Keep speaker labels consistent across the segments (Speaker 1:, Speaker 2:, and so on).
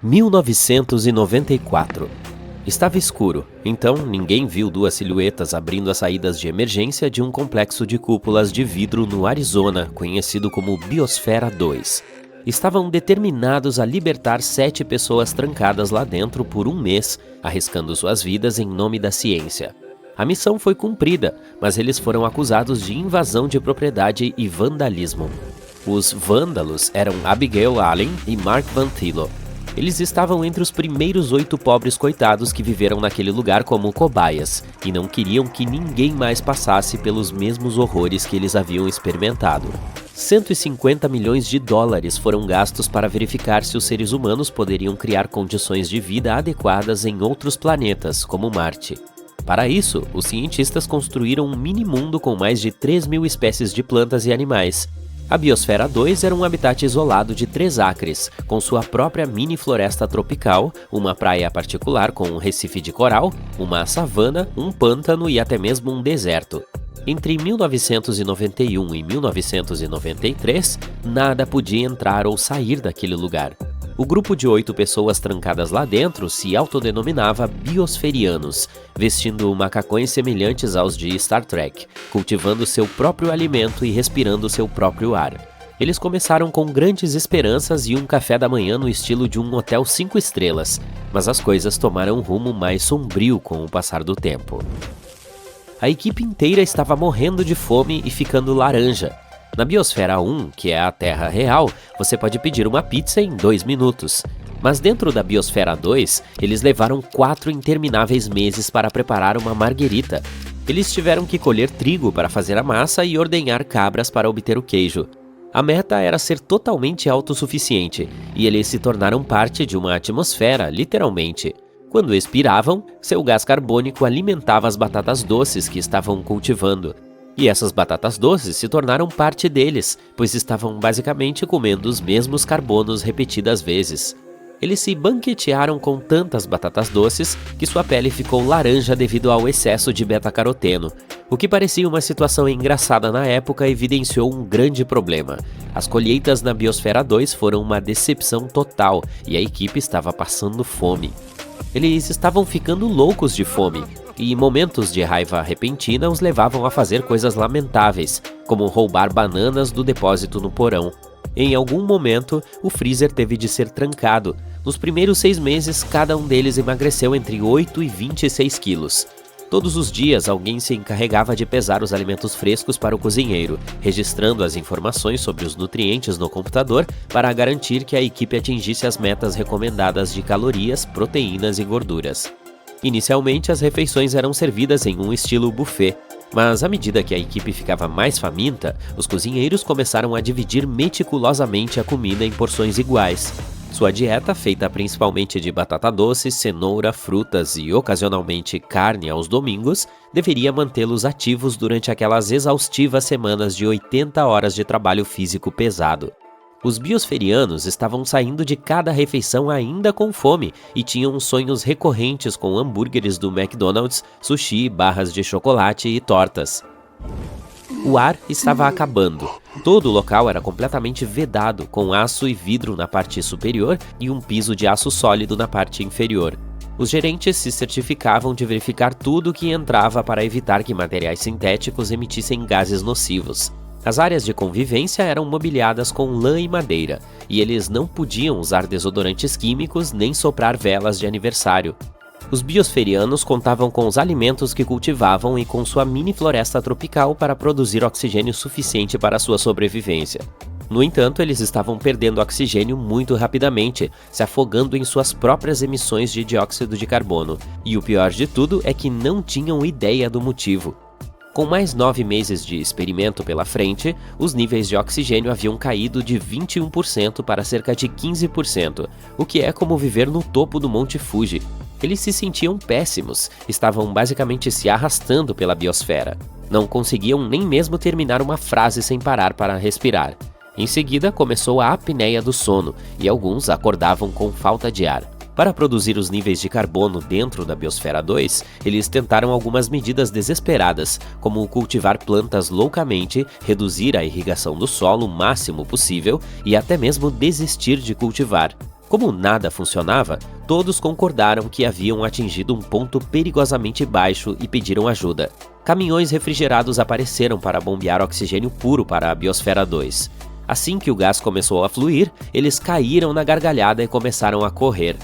Speaker 1: 1994. Estava escuro, então ninguém viu duas silhuetas abrindo as saídas de emergência de um complexo de cúpulas de vidro no Arizona, conhecido como Biosfera 2. Estavam determinados a libertar 7 pessoas trancadas lá dentro por um mês, arriscando suas vidas em nome da ciência. A missão foi cumprida, mas eles foram acusados de invasão de propriedade e vandalismo. Os vândalos eram Abigail Allen e Mark Van Thilo. Eles estavam entre os primeiros 8 pobres coitados que viveram naquele lugar como cobaias, e não queriam que ninguém mais passasse pelos mesmos horrores que eles haviam experimentado. 150 milhões de dólares foram gastos para verificar se os seres humanos poderiam criar condições de vida adequadas em outros planetas, como Marte. Para isso, os cientistas construíram um mini-mundo com mais de 3.000 espécies de plantas e animais. A Biosfera 2 era um habitat isolado de 3 acres, com sua própria mini-floresta tropical, uma praia particular com um recife de coral, uma savana, um pântano e até mesmo um deserto. Entre 1991 e 1993, nada podia entrar ou sair daquele lugar. O grupo de 8 pessoas trancadas lá dentro se autodenominava biosferianos, vestindo macacões semelhantes aos de Star Trek, cultivando seu próprio alimento e respirando seu próprio ar. Eles começaram com grandes esperanças e um café da manhã no estilo de um hotel 5 estrelas, mas as coisas tomaram um rumo mais sombrio com o passar do tempo. A equipe inteira estava morrendo de fome e ficando laranja. Na Biosfera 1, que é a Terra real, você pode pedir uma pizza em 2 minutos. Mas dentro da Biosfera 2, eles levaram 4 intermináveis meses para preparar uma marguerita. Eles tiveram que colher trigo para fazer a massa e ordenhar cabras para obter o queijo. A meta era ser totalmente autossuficiente, e eles se tornaram parte de uma atmosfera, literalmente. Quando expiravam, seu gás carbônico alimentava as batatas doces que estavam cultivando. E essas batatas doces se tornaram parte deles, pois estavam basicamente comendo os mesmos carbonos repetidas vezes. Eles se banquetearam com tantas batatas doces que sua pele ficou laranja devido ao excesso de beta-caroteno. O que parecia uma situação engraçada na época evidenciou um grande problema. As colheitas na Biosfera 2 foram uma decepção total e a equipe estava passando fome. Eles estavam ficando loucos de fome, e momentos de raiva repentina os levavam a fazer coisas lamentáveis, como roubar bananas do depósito no porão. Em algum momento, o freezer teve de ser trancado. Nos primeiros 6 meses, cada um deles emagreceu entre 8 e 26 quilos. Todos os dias, alguém se encarregava de pesar os alimentos frescos para o cozinheiro, registrando as informações sobre os nutrientes no computador para garantir que a equipe atingisse as metas recomendadas de calorias, proteínas e gorduras. Inicialmente, as refeições eram servidas em um estilo buffet, mas à medida que a equipe ficava mais faminta, os cozinheiros começaram a dividir meticulosamente a comida em porções iguais. Sua dieta, feita principalmente de batata doce, cenoura, frutas e ocasionalmente carne aos domingos, deveria mantê-los ativos durante aquelas exaustivas semanas de 80 horas de trabalho físico pesado. Os biosferianos estavam saindo de cada refeição ainda com fome e tinham sonhos recorrentes com hambúrgueres do McDonald's, sushi, barras de chocolate e tortas. O ar estava acabando. Todo o local era completamente vedado, com aço e vidro na parte superior e um piso de aço sólido na parte inferior. Os gerentes se certificavam de verificar tudo que entrava para evitar que materiais sintéticos emitissem gases nocivos. As áreas de convivência eram mobiliadas com lã e madeira, e eles não podiam usar desodorantes químicos nem soprar velas de aniversário. Os biosferianos contavam com os alimentos que cultivavam e com sua mini-floresta tropical para produzir oxigênio suficiente para sua sobrevivência. No entanto, eles estavam perdendo oxigênio muito rapidamente, se afogando em suas próprias emissões de dióxido de carbono. E o pior de tudo é que não tinham ideia do motivo. Com mais 9 meses de experimento pela frente, os níveis de oxigênio haviam caído de 21% para cerca de 15%, o que é como viver no topo do Monte Fuji. Eles se sentiam péssimos, estavam basicamente se arrastando pela biosfera. Não conseguiam nem mesmo terminar uma frase sem parar para respirar. Em seguida, começou a apneia do sono, e alguns acordavam com falta de ar. Para produzir os níveis de carbono dentro da Biosfera 2, eles tentaram algumas medidas desesperadas, como cultivar plantas loucamente, reduzir a irrigação do solo o máximo possível e até mesmo desistir de cultivar. Como nada funcionava, todos concordaram que haviam atingido um ponto perigosamente baixo e pediram ajuda. Caminhões refrigerados apareceram para bombear oxigênio puro para a Biosfera 2. Assim que o gás começou a fluir, eles caíram na gargalhada e começaram a correr.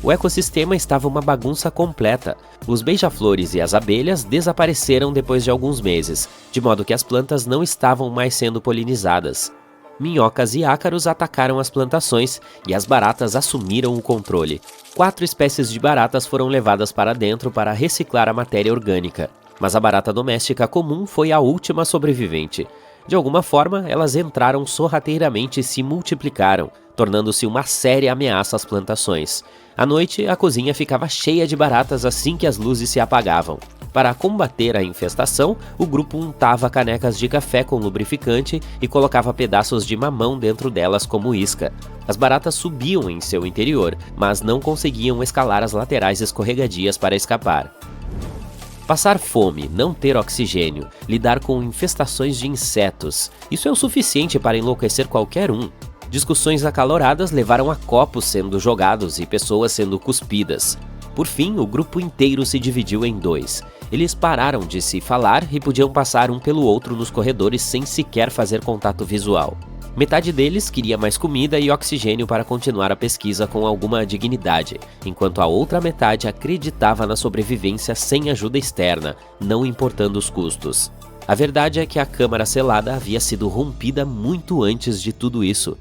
Speaker 1: O ecossistema estava uma bagunça completa. Os beija-flores e as abelhas desapareceram depois de alguns meses, de modo que as plantas não estavam mais sendo polinizadas. Minhocas e ácaros atacaram as plantações e as baratas assumiram o controle. 4 espécies de baratas foram levadas para dentro para reciclar a matéria orgânica, mas a barata doméstica comum foi a última sobrevivente. De alguma forma, elas entraram sorrateiramente e se multiplicaram, tornando-se uma séria ameaça às plantações. À noite, a cozinha ficava cheia de baratas assim que as luzes se apagavam. Para combater a infestação, o grupo untava canecas de café com lubrificante e colocava pedaços de mamão dentro delas como isca. As baratas subiam em seu interior, mas não conseguiam escalar as laterais escorregadias para escapar. Passar fome, não ter oxigênio, lidar com infestações de insetos, isso é o suficiente para enlouquecer qualquer um. Discussões acaloradas levaram a copos sendo jogados e pessoas sendo cuspidas. Por fim, o grupo inteiro se dividiu em 2. Eles pararam de se falar e podiam passar um pelo outro nos corredores sem sequer fazer contato visual. Metade deles queria mais comida e oxigênio para continuar a pesquisa com alguma dignidade, enquanto a outra metade acreditava na sobrevivência sem ajuda externa, não importando os custos. A verdade é que a câmara selada havia sido rompida muito antes de tudo isso.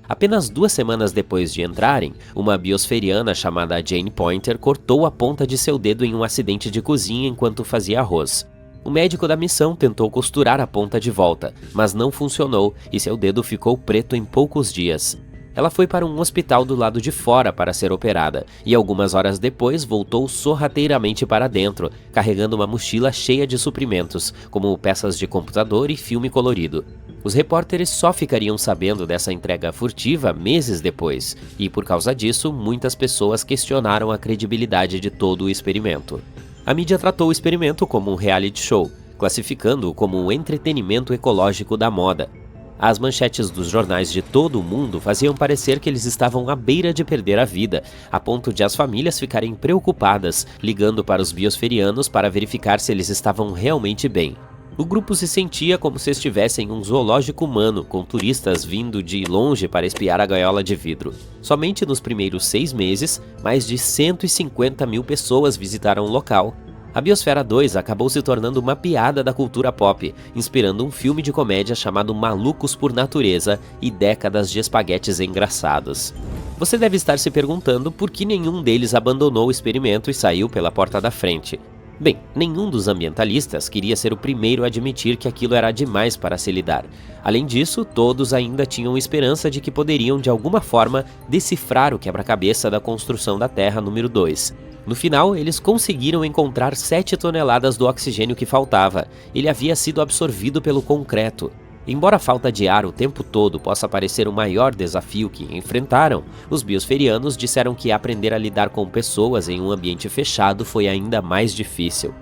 Speaker 1: Apenas 2 semanas depois de entrarem, uma biosferiana chamada Jane Pointer cortou a ponta de seu dedo em um acidente de cozinha enquanto fazia arroz. O médico da missão tentou costurar a ponta de volta, mas não funcionou e seu dedo ficou preto em poucos dias. Ela foi para um hospital do lado de fora para ser operada, e algumas horas depois voltou sorrateiramente para dentro, carregando uma mochila cheia de suprimentos, como peças de computador e filme colorido. Os repórteres só ficariam sabendo dessa entrega furtiva meses depois, e por causa disso, muitas pessoas questionaram a credibilidade de todo o experimento. A mídia tratou o experimento como um reality show, classificando-o como um entretenimento ecológico da moda. As manchetes dos jornais de todo o mundo faziam parecer que eles estavam à beira de perder a vida, a ponto de as famílias ficarem preocupadas, ligando para os biosferianos para verificar se eles estavam realmente bem. O grupo se sentia como se estivesse em um zoológico humano, com turistas vindo de longe para espiar a gaiola de vidro. Somente nos primeiros 6 meses, mais de 150 mil pessoas visitaram o local. A Biosfera 2 acabou se tornando uma piada da cultura pop, inspirando um filme de comédia chamado Malucos por Natureza e décadas de espaguetes engraçados. Você deve estar se perguntando por que nenhum deles abandonou o experimento e saiu pela porta da frente. Bem, nenhum dos ambientalistas queria ser o primeiro a admitir que aquilo era demais para se lidar. Além disso, todos ainda tinham esperança de que poderiam de alguma forma decifrar o quebra-cabeça da construção da Terra número 2. No final, eles conseguiram encontrar 7 toneladas do oxigênio que faltava. Ele havia sido absorvido pelo concreto. Embora a falta de ar o tempo todo possa parecer o maior desafio que enfrentaram, os biosferianos disseram que aprender a lidar com pessoas em um ambiente fechado foi ainda mais difícil.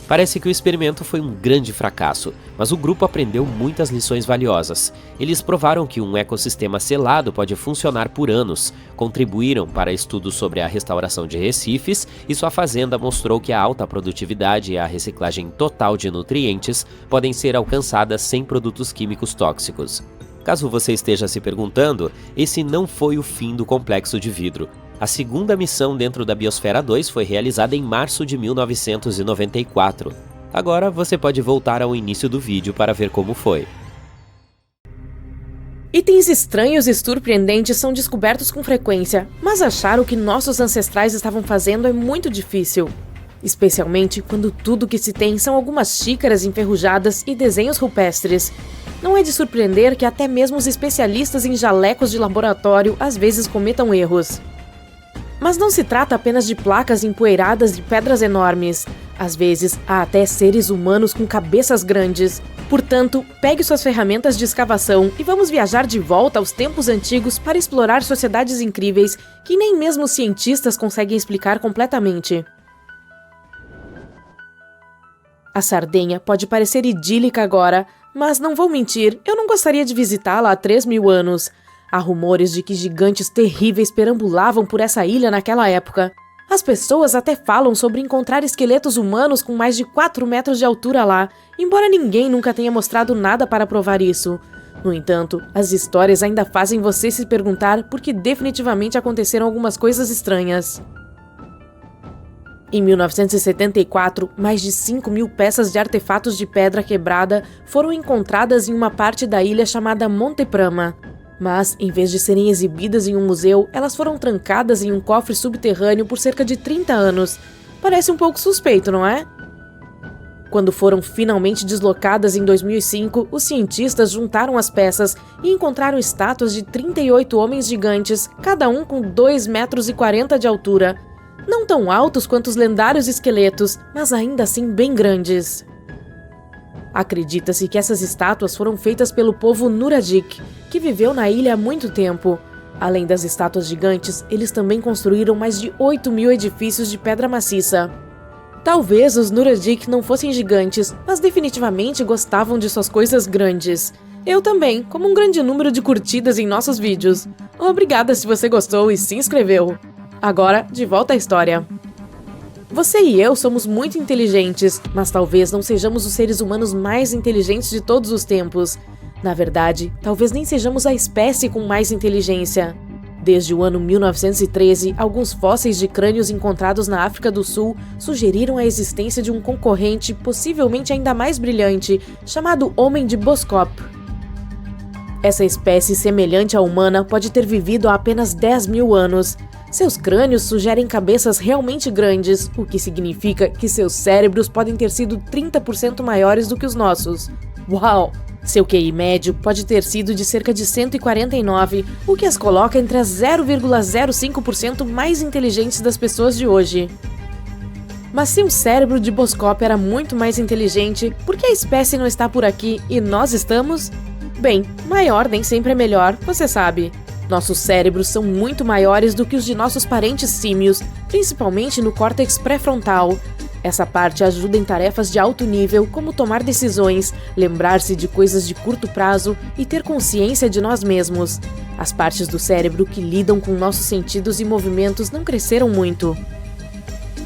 Speaker 1: Parece que o experimento foi um grande fracasso, mas o grupo aprendeu muitas lições valiosas. Eles provaram que um ecossistema selado pode funcionar por anos, contribuíram para estudos sobre a restauração de recifes e sua fazenda mostrou que a alta produtividade e a reciclagem total de nutrientes podem ser alcançadas sem produtos químicos tóxicos. Caso você esteja se perguntando, esse não foi o fim do complexo de vidro. A segunda missão dentro da Biosfera 2 foi realizada em março de 1994. Agora você pode voltar ao início do vídeo para ver como foi.
Speaker 2: Itens estranhos e surpreendentes são descobertos com frequência, mas achar o que nossos ancestrais estavam fazendo é muito difícil. Especialmente quando tudo que se tem são algumas xícaras enferrujadas e desenhos rupestres. Não é de surpreender que até mesmo os especialistas em jalecos de laboratório às vezes cometam erros. Mas não se trata apenas de placas empoeiradas de pedras enormes. Às vezes, há até seres humanos com cabeças grandes. Portanto, pegue suas ferramentas de escavação e vamos viajar de volta aos tempos antigos para explorar sociedades incríveis que nem mesmo os cientistas conseguem explicar completamente. A Sardenha pode parecer idílica agora, mas não vou mentir, eu não gostaria de visitá-la há 3.000 anos. Há rumores de que gigantes terríveis perambulavam por essa ilha naquela época. As pessoas até falam sobre encontrar esqueletos humanos com mais de 4 metros de altura lá, embora ninguém nunca tenha mostrado nada para provar isso. No entanto, as histórias ainda fazem você se perguntar por que definitivamente aconteceram algumas coisas estranhas. Em 1974, mais de 5.000 peças de artefatos de pedra quebrada foram encontradas em uma parte da ilha chamada Monte Prama. Mas, em vez de serem exibidas em um museu, elas foram trancadas em um cofre subterrâneo por cerca de 30 anos. Parece um pouco suspeito, não é? Quando foram finalmente deslocadas em 2005, os cientistas juntaram as peças e encontraram estátuas de 38 homens gigantes, cada um com 2,40 metros de altura. Não tão altos quanto os lendários esqueletos, mas ainda assim bem grandes. Acredita-se que essas estátuas foram feitas pelo povo Nuragic, que viveu na ilha há muito tempo. Além das estátuas gigantes, eles também construíram mais de 8.000 edifícios de pedra maciça. Talvez os Nuragic não fossem gigantes, mas definitivamente gostavam de suas coisas grandes. Eu também, como um grande número de curtidas em nossos vídeos. Obrigada se você gostou e se inscreveu. Agora, de volta à história. Você e eu somos muito inteligentes, mas talvez não sejamos os seres humanos mais inteligentes de todos os tempos. Na verdade, talvez nem sejamos a espécie com mais inteligência. Desde o ano 1913, alguns fósseis de crânios encontrados na África do Sul sugeriram a existência de um concorrente possivelmente ainda mais brilhante, chamado Homem de Boskop. Essa espécie semelhante à humana pode ter vivido há apenas 10.000 anos. Seus crânios sugerem cabeças realmente grandes, o que significa que seus cérebros podem ter sido 30% maiores do que os nossos. Uau! Seu QI médio pode ter sido de cerca de 149, o que as coloca entre as 0,05% mais inteligentes das pessoas de hoje. Mas se o cérebro de Boskop era muito mais inteligente, por que a espécie não está por aqui e nós estamos? Bem, maior nem sempre é melhor, você sabe. Nossos cérebros são muito maiores do que os de nossos parentes símios, principalmente no córtex pré-frontal. Essa parte ajuda em tarefas de alto nível, como tomar decisões, lembrar-se de coisas de curto prazo e ter consciência de nós mesmos. As partes do cérebro que lidam com nossos sentidos e movimentos não cresceram muito.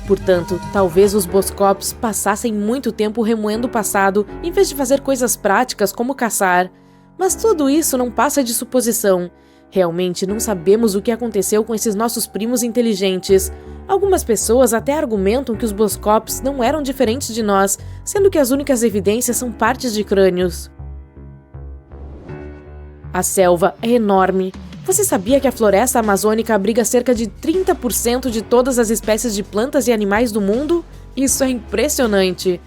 Speaker 2: Portanto, talvez os Boskops passassem muito tempo remoendo o passado, em vez de fazer coisas práticas como caçar. Mas tudo isso não passa de suposição. Realmente não sabemos o que aconteceu com esses nossos primos inteligentes. Algumas pessoas até argumentam que os Boskops não eram diferentes de nós, sendo que as únicas evidências são partes de crânios. A selva é enorme. Você sabia que a floresta amazônica abriga cerca de 30% de todas as espécies de plantas e animais do mundo? Isso é impressionante!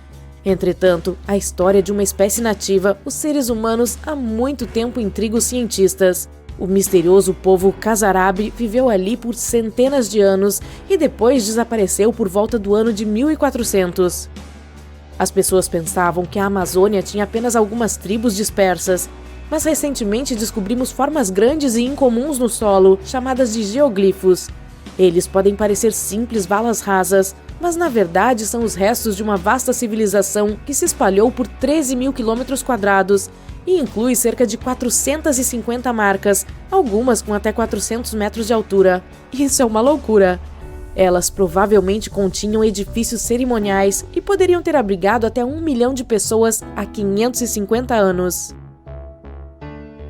Speaker 2: Entretanto, a história de uma espécie nativa, os seres humanos, há muito tempo intriga os cientistas. O misterioso povo Khazarab viveu ali por centenas de anos e depois desapareceu por volta do ano de 1400. As pessoas pensavam que a Amazônia tinha apenas algumas tribos dispersas, mas recentemente descobrimos formas grandes e incomuns no solo, chamadas de geoglifos. Eles podem parecer simples valas rasas, mas na verdade são os restos de uma vasta civilização que se espalhou por 13.000 km² e inclui cerca de 450 marcas, algumas com até 400 metros de altura. Isso é uma loucura! Elas provavelmente continham edifícios cerimoniais e poderiam ter abrigado até 1 milhão de pessoas há 550 anos.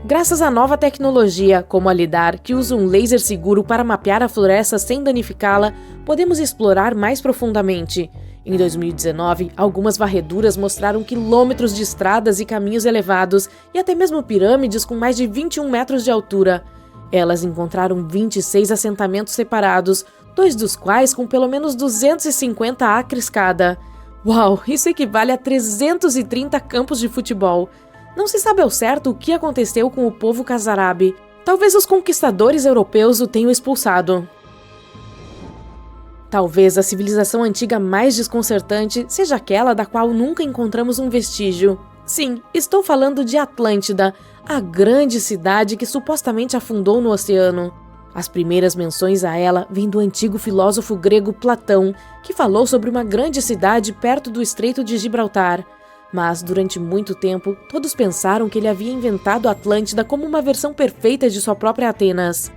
Speaker 2: Graças à nova tecnologia, como a LIDAR, que usa um laser seguro para mapear a floresta sem danificá-la, podemos explorar mais profundamente. Em 2019, algumas varreduras mostraram quilômetros de estradas e caminhos elevados e até mesmo pirâmides com mais de 21 metros de altura. Elas encontraram 26 assentamentos separados, 2 dos quais com pelo menos 250 acres cada. Uau, isso equivale a 330 campos de futebol. Não se sabe ao certo o que aconteceu com o povo Khazarab. Talvez os conquistadores europeus o tenham expulsado. Talvez a civilização antiga mais desconcertante seja aquela da qual nunca encontramos um vestígio. Sim, estou falando de Atlântida, a grande cidade que supostamente afundou no oceano. As primeiras menções a ela vêm do antigo filósofo grego Platão, que falou sobre uma grande cidade perto do Estreito de Gibraltar. Mas, durante muito tempo, todos pensaram que ele havia inventado a Atlântida como uma versão perfeita de sua própria Atenas.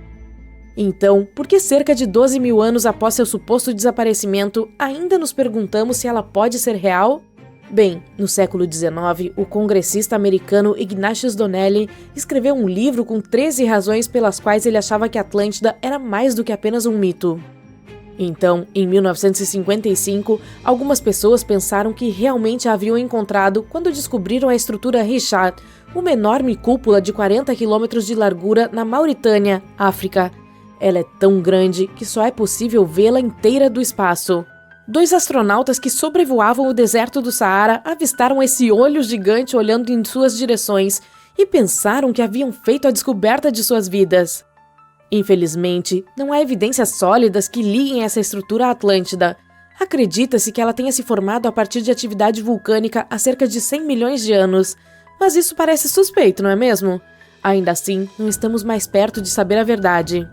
Speaker 2: Então, por que cerca de 12 mil anos após seu suposto desaparecimento, ainda nos perguntamos se ela pode ser real? Bem, no século XIX, o congressista americano Ignatius Donnelly escreveu um livro com 13 razões pelas quais ele achava que a Atlântida era mais do que apenas um mito. Então, em 1955, algumas pessoas pensaram que realmente a haviam encontrado quando descobriram a estrutura Richat, uma enorme cúpula de 40 quilômetros de largura na Mauritânia, África. Ela é tão grande que só é possível vê-la inteira do espaço. 2 astronautas que sobrevoavam o deserto do Saara avistaram esse olho gigante olhando em suas direções e pensaram que haviam feito a descoberta de suas vidas. Infelizmente, não há evidências sólidas que liguem essa estrutura à Atlântida. Acredita-se que ela tenha se formado a partir de atividade vulcânica há cerca de 100 milhões de anos, mas isso parece suspeito, não é mesmo? Ainda assim, não estamos mais perto de saber a verdade.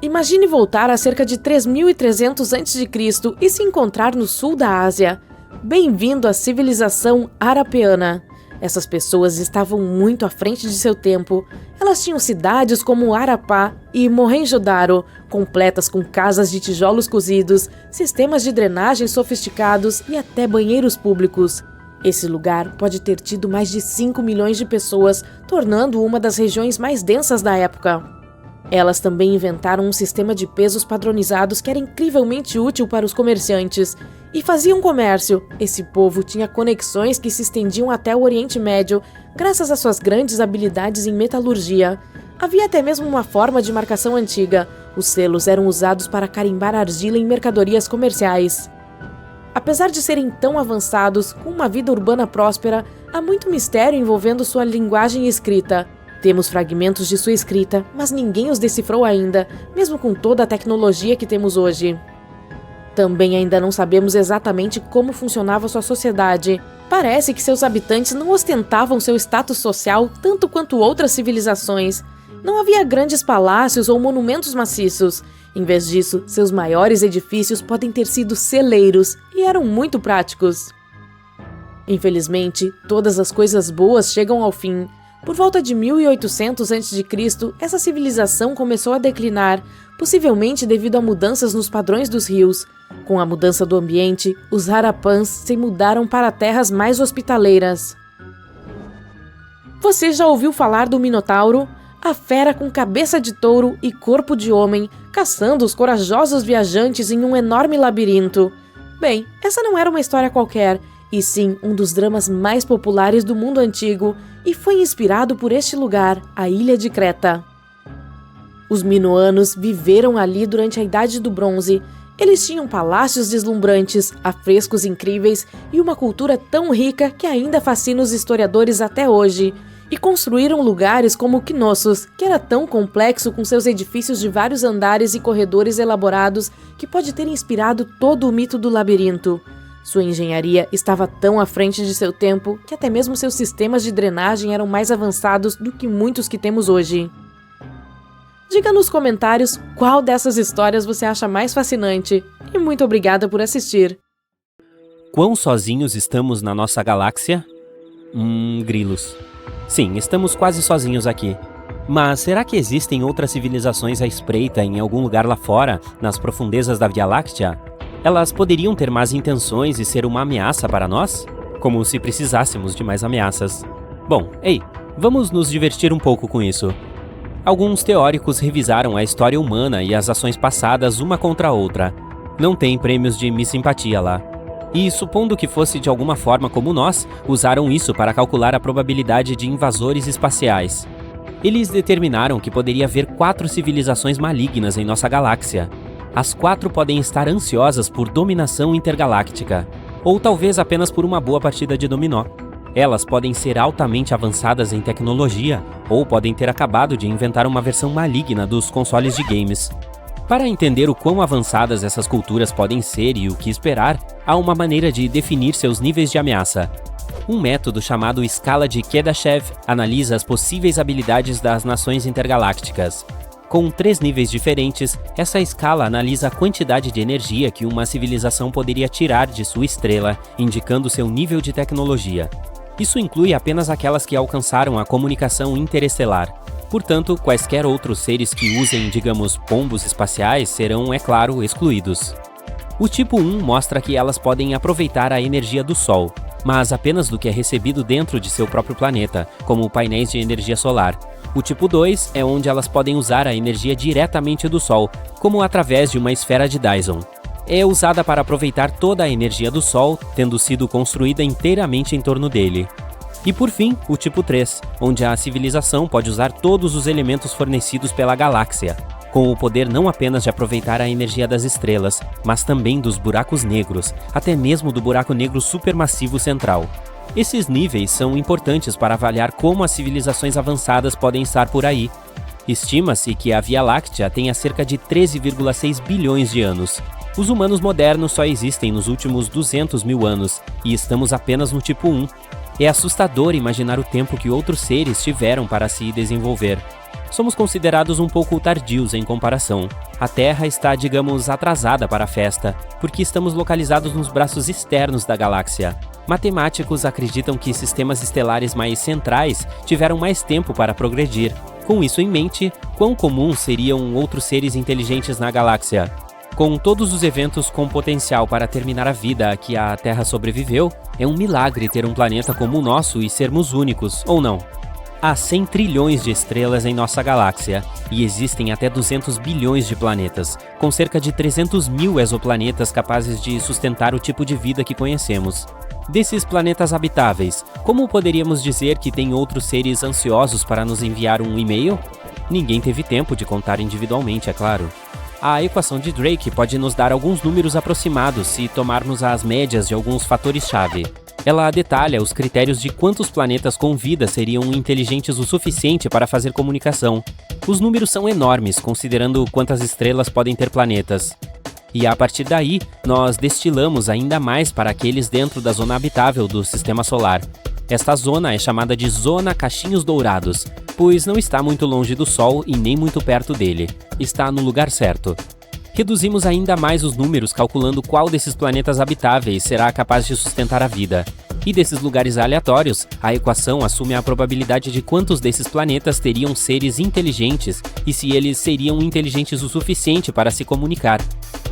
Speaker 2: Imagine voltar a cerca de 3.300 a.C. e se encontrar no sul da Ásia. Bem-vindo à civilização arapeana. Essas pessoas estavam muito à frente de seu tempo. Elas tinham cidades como Harapá e Mohenjo-Daro, completas com casas de tijolos cozidos, sistemas de drenagem sofisticados e até banheiros públicos. Esse lugar pode ter tido mais de 5 milhões de pessoas, tornando-o uma das regiões mais densas da época. Elas também inventaram um sistema de pesos padronizados que era incrivelmente útil para os comerciantes. E faziam comércio. Esse povo tinha conexões que se estendiam até o Oriente Médio, graças às suas grandes habilidades em metalurgia. Havia até mesmo uma forma de marcação antiga. Os selos eram usados para carimbar argila em mercadorias comerciais. Apesar de serem tão avançados, com uma vida urbana próspera, há muito mistério envolvendo sua linguagem escrita. Temos fragmentos de sua escrita, mas ninguém os decifrou ainda, mesmo com toda a tecnologia que temos hoje. Também ainda não sabemos exatamente como funcionava sua sociedade. Parece que seus habitantes não ostentavam seu status social tanto quanto outras civilizações. Não havia grandes palácios ou monumentos maciços. Em vez disso, seus maiores edifícios podem ter sido celeiros e eram muito práticos. Infelizmente, todas as coisas boas chegam ao fim. Por volta de 1800 a.C., essa civilização começou a declinar, possivelmente devido a mudanças nos padrões dos rios. Com a mudança do ambiente, os Harapãs se mudaram para terras mais hospitaleiras. Você já ouviu falar do Minotauro? A fera com cabeça de touro e corpo de homem, caçando os corajosos viajantes em um enorme labirinto. Bem, essa não era uma história qualquer, e sim um dos dramas mais populares do mundo antigo, e foi inspirado por este lugar, a Ilha de Creta. Os minoanos viveram ali durante a Idade do Bronze. Eles tinham palácios deslumbrantes, afrescos incríveis e uma cultura tão rica que ainda fascina os historiadores até hoje. E construíram lugares como Knossos, que era tão complexo com seus edifícios de vários andares e corredores elaborados que pode ter inspirado todo o mito do labirinto. Sua engenharia estava tão à frente de seu tempo que até mesmo seus sistemas de drenagem eram mais avançados do que muitos que temos hoje. Diga nos comentários qual dessas histórias você acha mais fascinante. E muito obrigada por assistir.
Speaker 1: Quão sozinhos estamos na nossa galáxia? Grilos. Sim, estamos quase sozinhos aqui. Mas será que existem outras civilizações à espreita em algum lugar lá fora, nas profundezas da Via Láctea? Elas poderiam ter más intenções e ser uma ameaça para nós? Como se precisássemos de mais ameaças. Bom, ei, vamos nos divertir um pouco com isso. Alguns teóricos revisaram a história humana e as ações passadas uma contra a outra. Não tem prêmios de Miss Simpatia lá. E, supondo que fosse de alguma forma como nós, usaram isso para calcular a probabilidade de invasores espaciais. Eles determinaram que poderia haver 4 civilizações malignas em nossa galáxia. As 4 podem estar ansiosas por dominação intergaláctica, ou talvez apenas por uma boa partida de dominó. Elas podem ser altamente avançadas em tecnologia, ou podem ter acabado de inventar uma versão maligna dos consoles de games. Para entender o quão avançadas essas culturas podem ser e o que esperar, há uma maneira de definir seus níveis de ameaça. Um método chamado Escala de Kedashev analisa as possíveis habilidades das nações intergalácticas.
Speaker 3: Com 3 níveis diferentes, essa escala analisa a quantidade de energia que uma civilização poderia tirar de sua estrela, indicando seu nível de tecnologia. Isso inclui apenas aquelas que alcançaram a comunicação interestelar. Portanto, quaisquer outros seres que usem, digamos, pombos espaciais serão, é claro, excluídos. O tipo 1 mostra que elas podem aproveitar a energia do Sol, mas apenas do que é recebido dentro de seu próprio planeta, como painéis de energia solar. O tipo 2 é onde elas podem usar a energia diretamente do Sol, como através de uma esfera de Dyson. É usada para aproveitar toda a energia do Sol, tendo sido construída inteiramente em torno dele. E por fim, o tipo 3, onde a civilização pode usar todos os elementos fornecidos pela galáxia, com o poder não apenas de aproveitar a energia das estrelas, mas também dos buracos negros, até mesmo do buraco negro supermassivo central. Esses níveis são importantes para avaliar como as civilizações avançadas podem estar por aí. Estima-se que a Via Láctea tenha cerca de 13,6 bilhões de anos. Os humanos modernos só existem nos últimos 200 mil anos, e estamos apenas no tipo 1. É assustador imaginar o tempo que outros seres tiveram para se desenvolver. Somos considerados um pouco tardios em comparação. A Terra está, digamos, atrasada para a festa, porque estamos localizados nos braços externos da galáxia. Matemáticos acreditam que sistemas estelares mais centrais tiveram mais tempo para progredir. Com isso em mente, quão comuns seriam outros seres inteligentes na galáxia? Com todos os eventos com potencial para terminar a vida a que a Terra sobreviveu, é um milagre ter um planeta como o nosso e sermos únicos, ou não? Há 100 trilhões de estrelas em nossa galáxia, e existem até 200 bilhões de planetas, com cerca de 300 mil exoplanetas capazes de sustentar o tipo de vida que conhecemos. Desses planetas habitáveis, como poderíamos dizer que tem outros seres ansiosos para nos enviar um e-mail? Ninguém teve tempo de contar individualmente, é claro. A equação de Drake pode nos dar alguns números aproximados se tomarmos as médias de alguns fatores-chave. Ela detalha os critérios de quantos planetas com vida seriam inteligentes o suficiente para fazer comunicação. Os números são enormes, considerando quantas estrelas podem ter planetas. E a partir daí, nós destilamos ainda mais para aqueles dentro da zona habitável do Sistema Solar. Esta zona é chamada de Zona Cachinhos Dourados, pois não está muito longe do Sol e nem muito perto dele. Está no lugar certo. Reduzimos ainda mais os números calculando qual desses planetas habitáveis será capaz de sustentar a vida. E desses lugares aleatórios, a equação assume a probabilidade de quantos desses planetas teriam seres inteligentes e se eles seriam inteligentes o suficiente para se comunicar.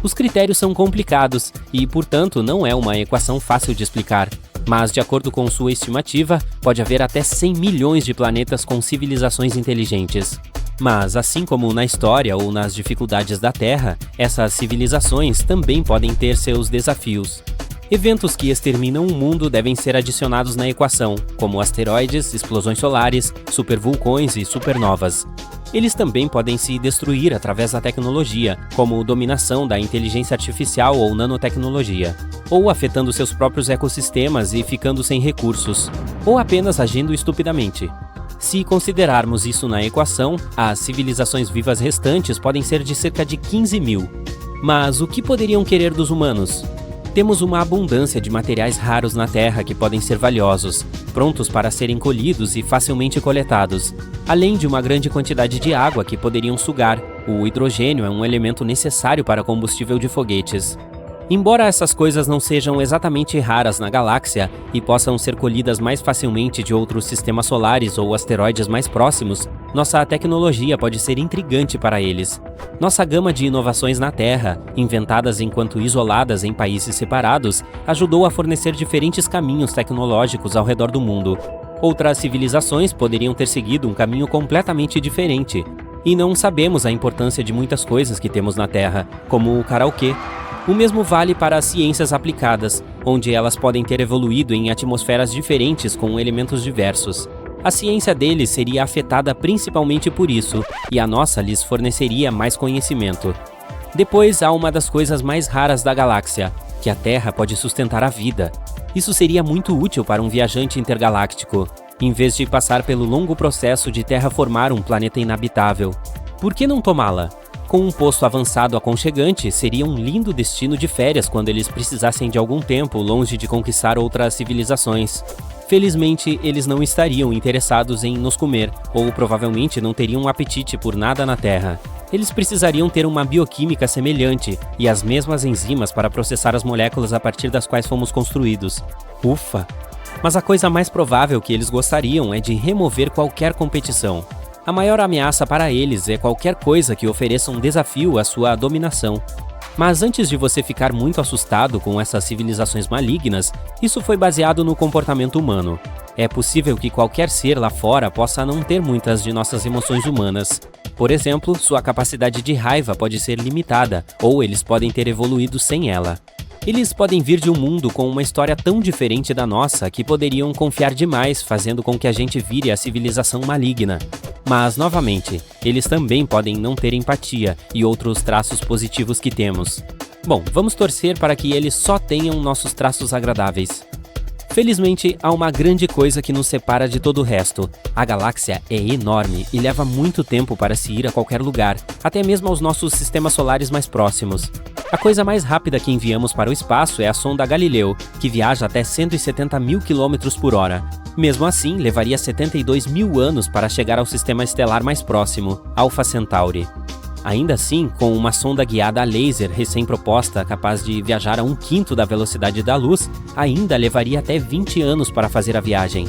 Speaker 3: Os critérios são complicados e, portanto, não é uma equação fácil de explicar. Mas, de acordo com sua estimativa, pode haver até 100 milhões de planetas com civilizações inteligentes. Mas, assim como na história ou nas dificuldades da Terra, essas civilizações também podem ter seus desafios. Eventos que exterminam o mundo devem ser adicionados na equação, como asteroides, explosões solares, supervulcões e supernovas. Eles também podem se destruir através da tecnologia, como dominação da inteligência artificial ou nanotecnologia, ou afetando seus próprios ecossistemas e ficando sem recursos, ou apenas agindo estupidamente. Se considerarmos isso na equação, as civilizações vivas restantes podem ser de cerca de 15 mil. Mas o que poderiam querer dos humanos? Temos uma abundância de materiais raros na Terra que podem ser valiosos, prontos para serem colhidos e facilmente coletados, além de uma grande quantidade de água que poderiam sugar. O hidrogênio é um elemento necessário para combustível de foguetes. Embora essas coisas não sejam exatamente raras na galáxia e possam ser colhidas mais facilmente de outros sistemas solares ou asteroides mais próximos, nossa tecnologia pode ser intrigante para eles. Nossa gama de inovações na Terra, inventadas enquanto isoladas em países separados, ajudou a fornecer diferentes caminhos tecnológicos ao redor do mundo. Outras civilizações poderiam ter seguido um caminho completamente diferente. E não sabemos a importância de muitas coisas que temos na Terra, como o karaokê. O mesmo vale para as ciências aplicadas, onde elas podem ter evoluído em atmosferas diferentes com elementos diversos. A ciência deles seria afetada principalmente por isso, e a nossa lhes forneceria mais conhecimento. Depois há uma das coisas mais raras da galáxia, que a Terra pode sustentar a vida. Isso seria muito útil para um viajante intergaláctico, em vez de passar pelo longo processo de terraformar um planeta inabitável. Por que não tomá-la? Com um posto avançado aconchegante, seria um lindo destino de férias quando eles precisassem de algum tempo longe de conquistar outras civilizações. Felizmente, eles não estariam interessados em nos comer, ou provavelmente não teriam apetite por nada na Terra. Eles precisariam ter uma bioquímica semelhante e as mesmas enzimas para processar as moléculas a partir das quais fomos construídos. Ufa! Mas a coisa mais provável que eles gostariam é de remover qualquer competição. A maior ameaça para eles é qualquer coisa que ofereça um desafio à sua dominação. Mas antes de você ficar muito assustado com essas civilizações malignas, isso foi baseado no comportamento humano. É possível que qualquer ser lá fora possa não ter muitas de nossas emoções humanas. Por exemplo, sua capacidade de raiva pode ser limitada, ou eles podem ter evoluído sem ela. Eles podem vir de um mundo com uma história tão diferente da nossa que poderiam confiar demais, fazendo com que a gente vire a civilização maligna. Mas, novamente, eles também podem não ter empatia e outros traços positivos que temos. Bom, vamos torcer para que eles só tenham nossos traços agradáveis. Felizmente, há uma grande coisa que nos separa de todo o resto. A galáxia é enorme e leva muito tempo para se ir a qualquer lugar, até mesmo aos nossos sistemas solares mais próximos. A coisa mais rápida que enviamos para o espaço é a sonda Galileu, que viaja até 170 mil km por hora. Mesmo assim, levaria 72 mil anos para chegar ao sistema estelar mais próximo, Alpha Centauri. Ainda assim, com uma sonda guiada a laser recém-proposta capaz de viajar a 1/5 da velocidade da luz, ainda levaria até 20 anos para fazer a viagem.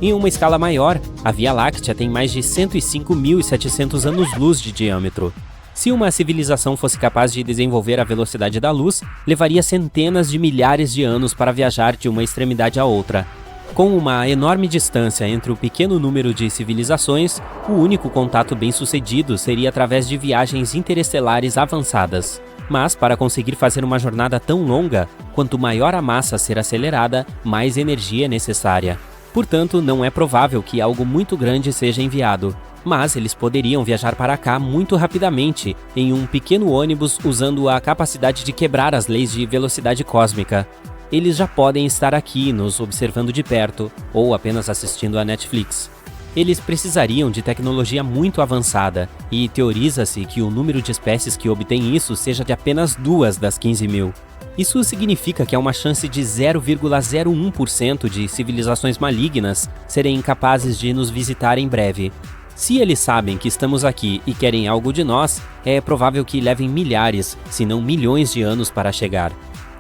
Speaker 3: Em uma escala maior, a Via Láctea tem mais de 105.700 anos-luz de diâmetro. Se uma civilização fosse capaz de desenvolver a velocidade da luz, levaria centenas de milhares de anos para viajar de uma extremidade a outra. Com uma enorme distância entre o pequeno número de civilizações, o único contato bem-sucedido seria através de viagens interestelares avançadas. Mas, para conseguir fazer uma jornada tão longa, quanto maior a massa a ser acelerada, mais energia é necessária. Portanto, não é provável que algo muito grande seja enviado. Mas eles poderiam viajar para cá muito rapidamente, em um pequeno ônibus usando a capacidade de quebrar as leis de velocidade cósmica. Eles já podem estar aqui nos observando de perto, ou apenas assistindo a Netflix. Eles precisariam de tecnologia muito avançada, e teoriza-se que o número de espécies que obtém isso seja de apenas 2 das 15 mil. Isso significa que há uma chance de 0,01% de civilizações malignas serem incapazes de nos visitar em breve. Se eles sabem que estamos aqui e querem algo de nós, é provável que levem milhares, se não milhões de anos para chegar.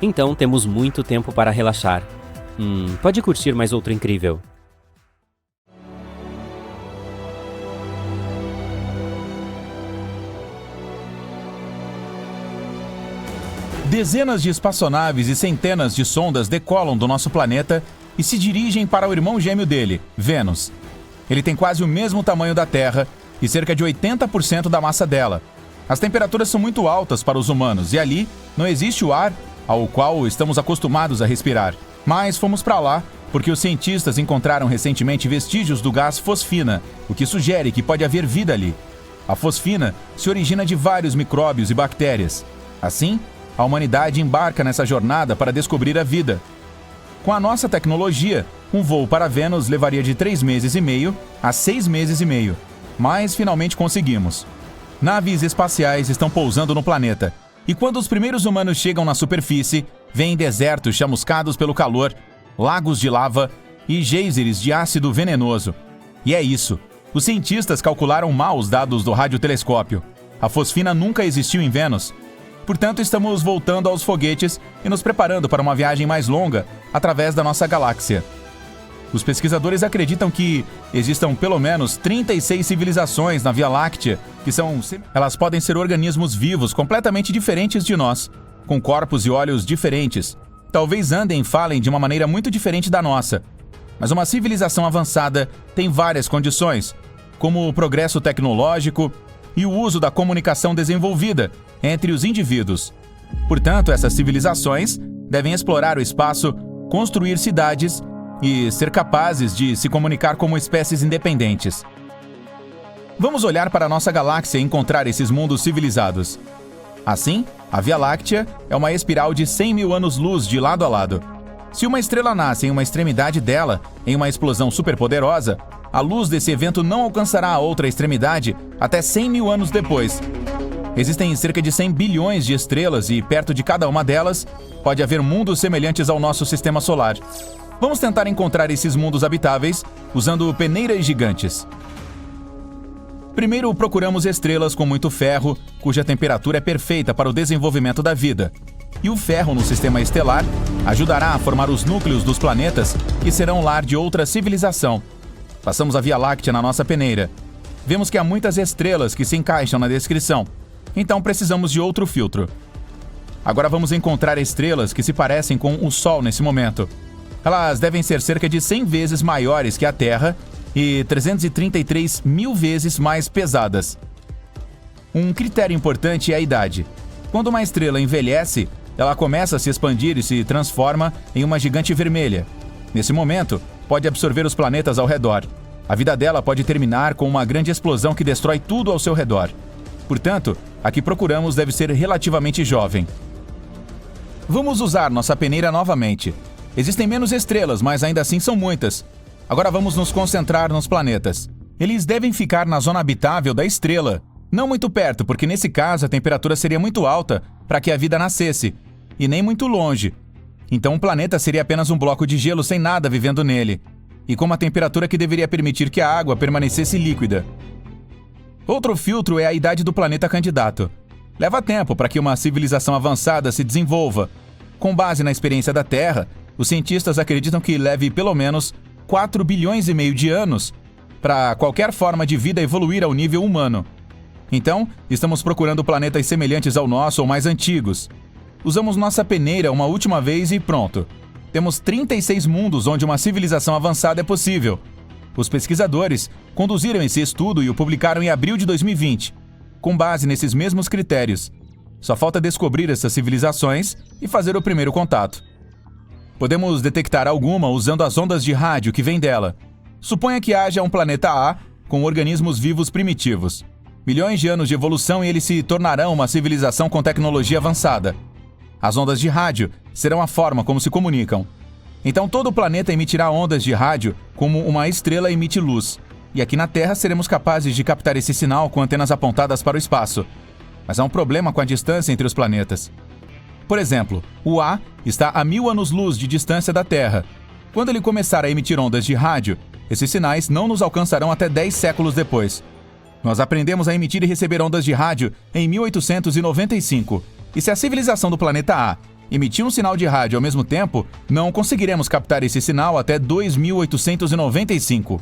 Speaker 3: Então temos muito tempo para relaxar. Pode curtir mais outro incrível.
Speaker 4: Dezenas de espaçonaves e centenas de sondas decolam do nosso planeta e se dirigem para o irmão gêmeo dele, Vênus. Ele tem quase o mesmo tamanho da Terra e cerca de 80% da massa dela. As temperaturas são muito altas para os humanos e ali não existe o ar ao qual estamos acostumados a respirar. Mas fomos para lá porque os cientistas encontraram recentemente vestígios do gás fosfina, o que sugere que pode haver vida ali. A fosfina se origina de vários micróbios e bactérias. Assim, a humanidade embarca nessa jornada para descobrir a vida. Com a nossa tecnologia, um voo para Vênus levaria de 3 meses e meio a 6 meses e meio. Mas finalmente conseguimos. Naves espaciais estão pousando no planeta. E quando os primeiros humanos chegam na superfície, vêm desertos chamuscados pelo calor, lagos de lava e geysers de ácido venenoso. E é isso. Os cientistas calcularam mal os dados do radiotelescópio. A fosfina nunca existiu em Vênus. Portanto, estamos voltando aos foguetes e nos preparando para uma viagem mais longa através da nossa galáxia. Os pesquisadores acreditam que existam pelo menos 36 civilizações na Via Láctea, elas podem ser organismos vivos completamente diferentes de nós, com corpos e olhos diferentes. Talvez andem e falem de uma maneira muito diferente da nossa. Mas uma civilização avançada tem várias condições, como o progresso tecnológico e o uso da comunicação desenvolvida entre os indivíduos. Portanto, essas civilizações devem explorar o espaço, construir cidades e ser capazes de se comunicar como espécies independentes. Vamos olhar para a nossa galáxia e encontrar esses mundos civilizados. Assim, a Via Láctea é uma espiral de 100 mil anos-luz de lado a lado. Se uma estrela nasce em uma extremidade dela, em uma explosão superpoderosa, a luz desse evento não alcançará a outra extremidade até 100 mil anos depois. Existem cerca de 100 bilhões de estrelas e, perto de cada uma delas, pode haver mundos semelhantes ao nosso sistema solar. Vamos tentar encontrar esses mundos habitáveis usando peneiras gigantes. Primeiro, procuramos estrelas com muito ferro, cuja temperatura é perfeita para o desenvolvimento da vida. E o ferro no sistema estelar ajudará a formar os núcleos dos planetas que serão lar de outra civilização. Passamos a Via Láctea na nossa peneira. Vemos que há muitas estrelas que se encaixam na descrição, então precisamos de outro filtro. Agora vamos encontrar estrelas que se parecem com o Sol nesse momento. Elas devem ser cerca de 100 vezes maiores que a Terra e 333 mil vezes mais pesadas. Um critério importante é a idade. Quando uma estrela envelhece, ela começa a se expandir e se transforma em uma gigante vermelha. Nesse momento, pode absorver os planetas ao redor. A vida dela pode terminar com uma grande explosão que destrói tudo ao seu redor. Portanto, a que procuramos deve ser relativamente jovem. Vamos usar nossa peneira novamente. Existem menos estrelas, mas ainda assim são muitas. Agora vamos nos concentrar nos planetas. Eles devem ficar na zona habitável da estrela. Não muito perto, porque nesse caso a temperatura seria muito alta para que a vida nascesse, e nem muito longe. Então o planeta seria apenas um bloco de gelo sem nada vivendo nele, e com uma temperatura que deveria permitir que a água permanecesse líquida. Outro filtro é a idade do planeta candidato. Leva tempo para que uma civilização avançada se desenvolva. Com base na experiência da Terra, os cientistas acreditam que leve pelo menos 4 bilhões e meio de anos para qualquer forma de vida evoluir ao nível humano. Então, estamos procurando planetas semelhantes ao nosso ou mais antigos. Usamos nossa peneira uma última vez e pronto. Temos 36 mundos onde uma civilização avançada é possível. Os pesquisadores conduziram esse estudo e o publicaram em abril de 2020, com base nesses mesmos critérios. Só falta descobrir essas civilizações e fazer o primeiro contato. Podemos detectar alguma usando as ondas de rádio que vêm dela. Suponha que haja um planeta A com organismos vivos primitivos. Milhões de anos de evolução e eles se tornarão uma civilização com tecnologia avançada. As ondas de rádio serão a forma como se comunicam. Então todo o planeta emitirá ondas de rádio como uma estrela emite luz. E aqui na Terra seremos capazes de captar esse sinal com antenas apontadas para o espaço. Mas há um problema com a distância entre os planetas. Por exemplo, o A está a 1000 anos-luz de distância da Terra. Quando ele começar a emitir ondas de rádio, esses sinais não nos alcançarão até 10 séculos depois. Nós aprendemos a emitir e receber ondas de rádio em 1895. E se a civilização do planeta A emitir um sinal de rádio ao mesmo tempo, não conseguiremos captar esse sinal até 2895.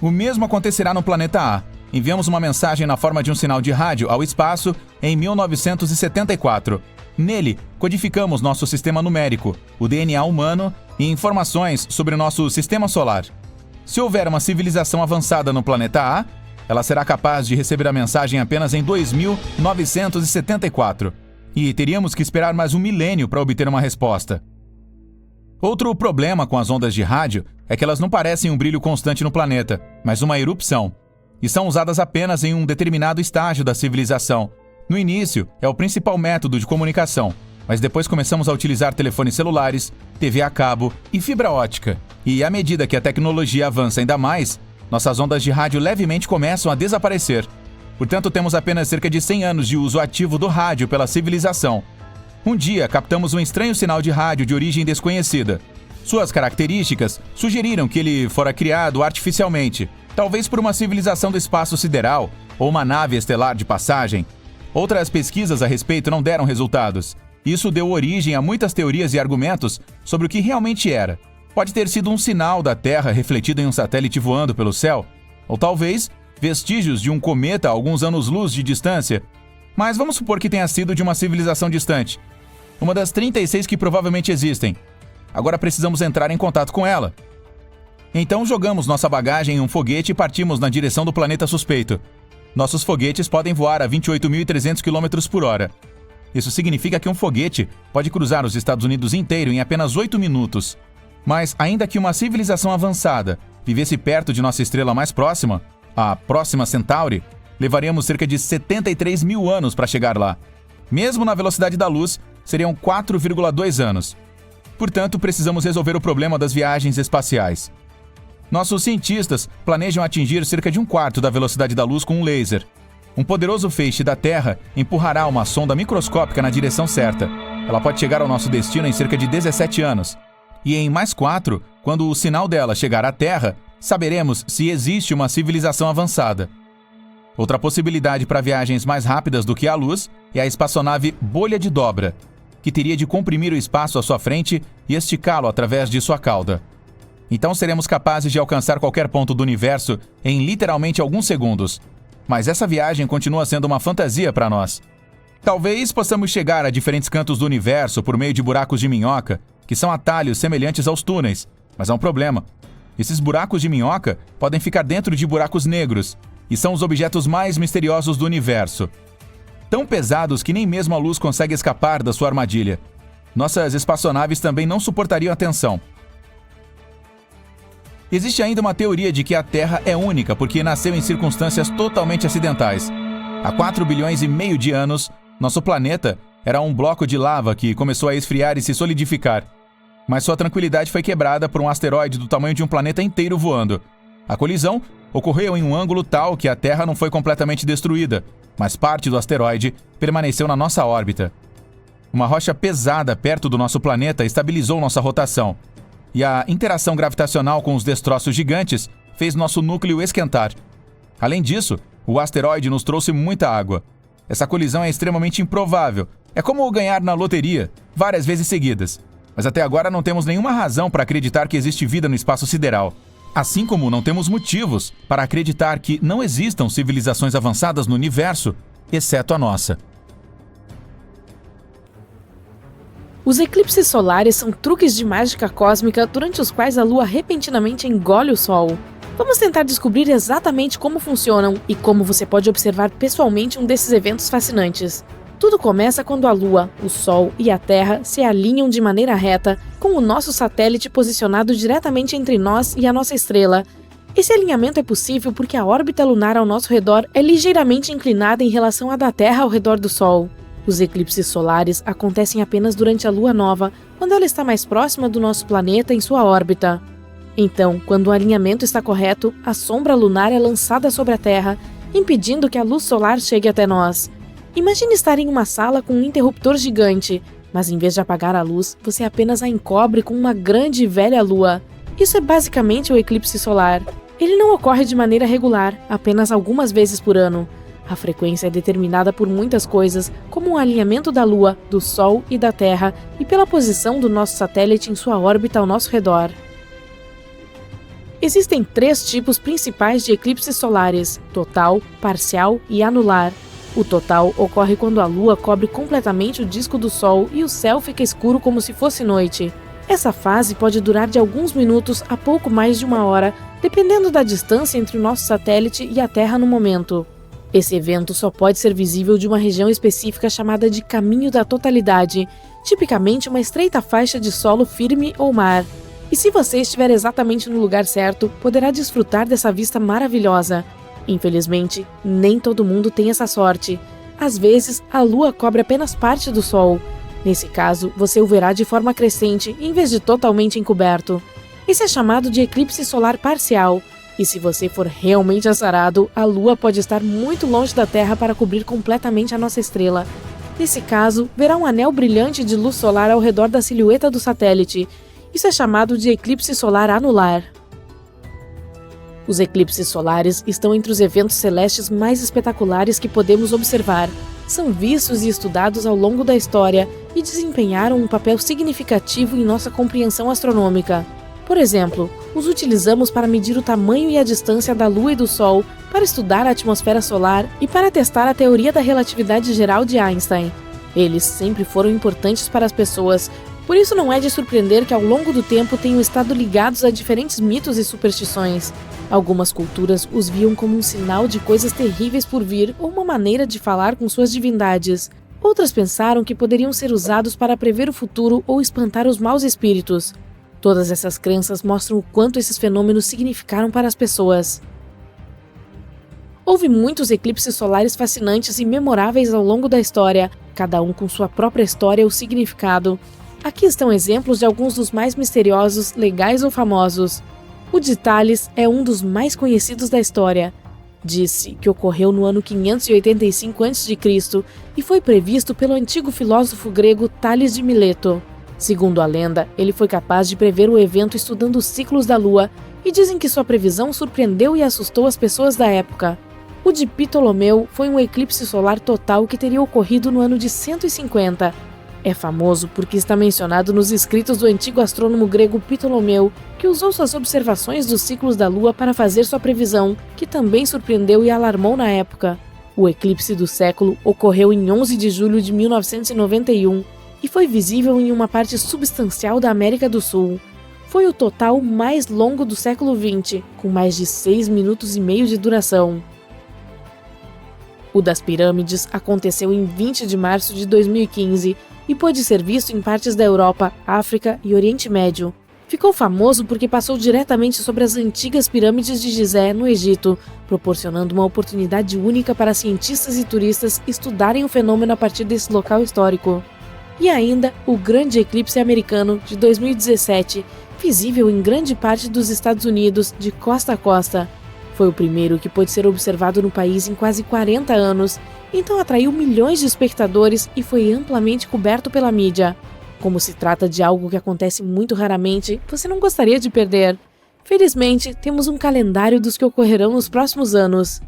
Speaker 4: O mesmo acontecerá no planeta A. Enviamos uma mensagem na forma de um sinal de rádio ao espaço em 1974. Nele, codificamos nosso sistema numérico, o DNA humano e informações sobre o nosso sistema solar. Se houver uma civilização avançada no planeta A, ela será capaz de receber a mensagem apenas em 2974. E teríamos que esperar mais um milênio para obter uma resposta. Outro problema com as ondas de rádio é que elas não parecem um brilho constante no planeta, mas uma erupção. E são usadas apenas em um determinado estágio da civilização. No início, é o principal método de comunicação, mas depois começamos a utilizar telefones celulares, TV a cabo e fibra ótica. E à medida que a tecnologia avança ainda mais, nossas ondas de rádio levemente começam a desaparecer. Portanto, temos apenas cerca de 100 anos de uso ativo do rádio pela civilização. Um dia, captamos um estranho sinal de rádio de origem desconhecida. Suas características sugeriram que ele fora criado artificialmente, talvez por uma civilização do espaço sideral ou uma nave estelar de passagem. Outras pesquisas a respeito não deram resultados. Isso deu origem a muitas teorias e argumentos sobre o que realmente era. Pode ter sido um sinal da Terra refletido em um satélite voando pelo céu, ou talvez vestígios de um cometa a alguns anos-luz de distância. Mas vamos supor que tenha sido de uma civilização distante, uma das 36 que provavelmente existem. Agora precisamos entrar em contato com ela. Então jogamos nossa bagagem em um foguete e partimos na direção do planeta suspeito. Nossos foguetes podem voar a 28.300 km por hora. Isso significa que um foguete pode cruzar os Estados Unidos inteiro em apenas 8 minutos. Mas ainda que uma civilização avançada vivesse perto de nossa estrela mais próxima, a Próxima Centauri, levaríamos cerca de 73 mil anos para chegar lá. Mesmo na velocidade da luz, seriam 4,2 anos. Portanto, precisamos resolver o problema das viagens espaciais. Nossos cientistas planejam atingir cerca de 1/4 da velocidade da luz com um laser. Um poderoso feixe da Terra empurrará uma sonda microscópica na direção certa. Ela pode chegar ao nosso destino em cerca de 17 anos. E em mais 4, quando o sinal dela chegar à Terra, saberemos se existe uma civilização avançada. Outra possibilidade para viagens mais rápidas do que a luz é a espaçonave Bolha de Dobra, que teria de comprimir o espaço à sua frente e esticá-lo através de sua cauda. Então seremos capazes de alcançar qualquer ponto do universo em literalmente alguns segundos. Mas essa viagem continua sendo uma fantasia para nós. Talvez possamos chegar a diferentes cantos do universo por meio de buracos de minhoca, que são atalhos semelhantes aos túneis, mas há um problema. Esses buracos de minhoca podem ficar dentro de buracos negros, e são os objetos mais misteriosos do universo. Tão pesados que nem mesmo a luz consegue escapar da sua armadilha. Nossas espaçonaves também não suportariam a tensão. Existe ainda uma teoria de que a Terra é única porque nasceu em circunstâncias totalmente acidentais. Há 4 bilhões e meio de anos, nosso planeta era um bloco de lava que começou a esfriar e se solidificar. Mas sua tranquilidade foi quebrada por um asteroide do tamanho de um planeta inteiro voando. A colisão ocorreu em um ângulo tal que a Terra não foi completamente destruída, mas parte do asteroide permaneceu na nossa órbita. Uma rocha pesada perto do nosso planeta estabilizou nossa rotação, e a interação gravitacional com os destroços gigantes fez nosso núcleo esquentar. Além disso, o asteroide nos trouxe muita água. Essa colisão é extremamente improvável. É como ganhar na loteria, várias vezes seguidas. Mas até agora não temos nenhuma razão para acreditar que existe vida no espaço sideral. Assim como não temos motivos para acreditar que não existam civilizações avançadas no universo, exceto a nossa.
Speaker 2: Os eclipses solares são truques de mágica cósmica durante os quais a Lua repentinamente engole o Sol. Vamos tentar descobrir exatamente como funcionam e como você pode observar pessoalmente um desses eventos fascinantes. Tudo começa quando a Lua, o Sol e a Terra se alinham de maneira reta, com o nosso satélite posicionado diretamente entre nós e a nossa estrela. Esse alinhamento é possível porque a órbita lunar ao nosso redor é ligeiramente inclinada em relação à da Terra ao redor do Sol. Os eclipses solares acontecem apenas durante a Lua nova, quando ela está mais próxima do nosso planeta em sua órbita. Então, quando o alinhamento está correto, a sombra lunar é lançada sobre a Terra, impedindo que a luz solar chegue até nós. Imagine estar em uma sala com um interruptor gigante, mas em vez de apagar a luz, você apenas a encobre com uma grande e velha lua. Isso é basicamente o eclipse solar. Ele não ocorre de maneira regular, apenas algumas vezes por ano. A frequência é determinada por muitas coisas, como o alinhamento da Lua, do Sol e da Terra, e pela posição do nosso satélite em sua órbita ao nosso redor. Existem 3 tipos principais de eclipses solares: total, parcial e anular. O total ocorre quando a Lua cobre completamente o disco do Sol e o céu fica escuro como se fosse noite. Essa fase pode durar de alguns minutos a pouco mais de 1 hora, dependendo da distância entre o nosso satélite e a Terra no momento. Esse evento só pode ser visível de uma região específica chamada de Caminho da Totalidade, tipicamente uma estreita faixa de solo firme ou mar. E se você estiver exatamente no lugar certo, poderá desfrutar dessa vista maravilhosa. Infelizmente, nem todo mundo tem essa sorte. Às vezes, a Lua cobre apenas parte do Sol. Nesse caso, você o verá de forma crescente, em vez de totalmente encoberto. Esse é chamado de eclipse solar parcial. E se você for realmente azarado, a Lua pode estar muito longe da Terra para cobrir completamente a nossa estrela. Nesse caso, verá um anel brilhante de luz solar ao redor da silhueta do satélite. Isso é chamado de eclipse solar anular. Os eclipses solares estão entre os eventos celestes mais espetaculares que podemos observar. São vistos e estudados ao longo da história e desempenharam um papel significativo em nossa compreensão astronômica. Por exemplo, os utilizamos para medir o tamanho e a distância da Lua e do Sol, para estudar a atmosfera solar e para testar a teoria da relatividade geral de Einstein. Eles sempre foram importantes para as pessoas, por isso não é de surpreender que ao longo do tempo tenham estado ligados a diferentes mitos e superstições. Algumas culturas os viam como um sinal de coisas terríveis por vir ou uma maneira de falar com suas divindades. Outras pensaram que poderiam ser usados para prever o futuro ou espantar os maus espíritos. Todas essas crenças mostram o quanto esses fenômenos significaram para as pessoas. Houve muitos eclipses solares fascinantes e memoráveis ao longo da história, cada um com sua própria história ou significado. Aqui estão exemplos de alguns dos mais misteriosos, legais ou famosos. O de Tales é um dos mais conhecidos da história. Diz-se que ocorreu no ano 585 a.C. e foi previsto pelo antigo filósofo grego Tales de Mileto. Segundo a lenda, ele foi capaz de prever o evento estudando os ciclos da Lua, e dizem que sua previsão surpreendeu e assustou as pessoas da época. O de Ptolomeu foi um eclipse solar total que teria ocorrido no ano de 150. É famoso porque está mencionado nos escritos do antigo astrônomo grego Ptolomeu, que usou suas observações dos ciclos da Lua para fazer sua previsão, que também surpreendeu e alarmou na época. O eclipse do século ocorreu em 11 de julho de 1991 e foi visível em uma parte substancial da América do Sul. Foi o total mais longo do século XX, com mais de 6 minutos e meio de duração. O das pirâmides aconteceu em 20 de março de 2015 e pôde ser visto em partes da Europa, África e Oriente Médio. Ficou famoso porque passou diretamente sobre as antigas pirâmides de Gizé, no Egito, proporcionando uma oportunidade única para cientistas e turistas estudarem o fenômeno a partir desse local histórico. E ainda o Grande Eclipse Americano de 2017, visível em grande parte dos Estados Unidos, de costa a costa. Foi o primeiro que pôde ser observado no país em quase 40 anos, então atraiu milhões de espectadores e foi amplamente coberto pela mídia. Como se trata de algo que acontece muito raramente, você não gostaria de perder. Felizmente, temos um calendário dos que ocorrerão nos próximos anos.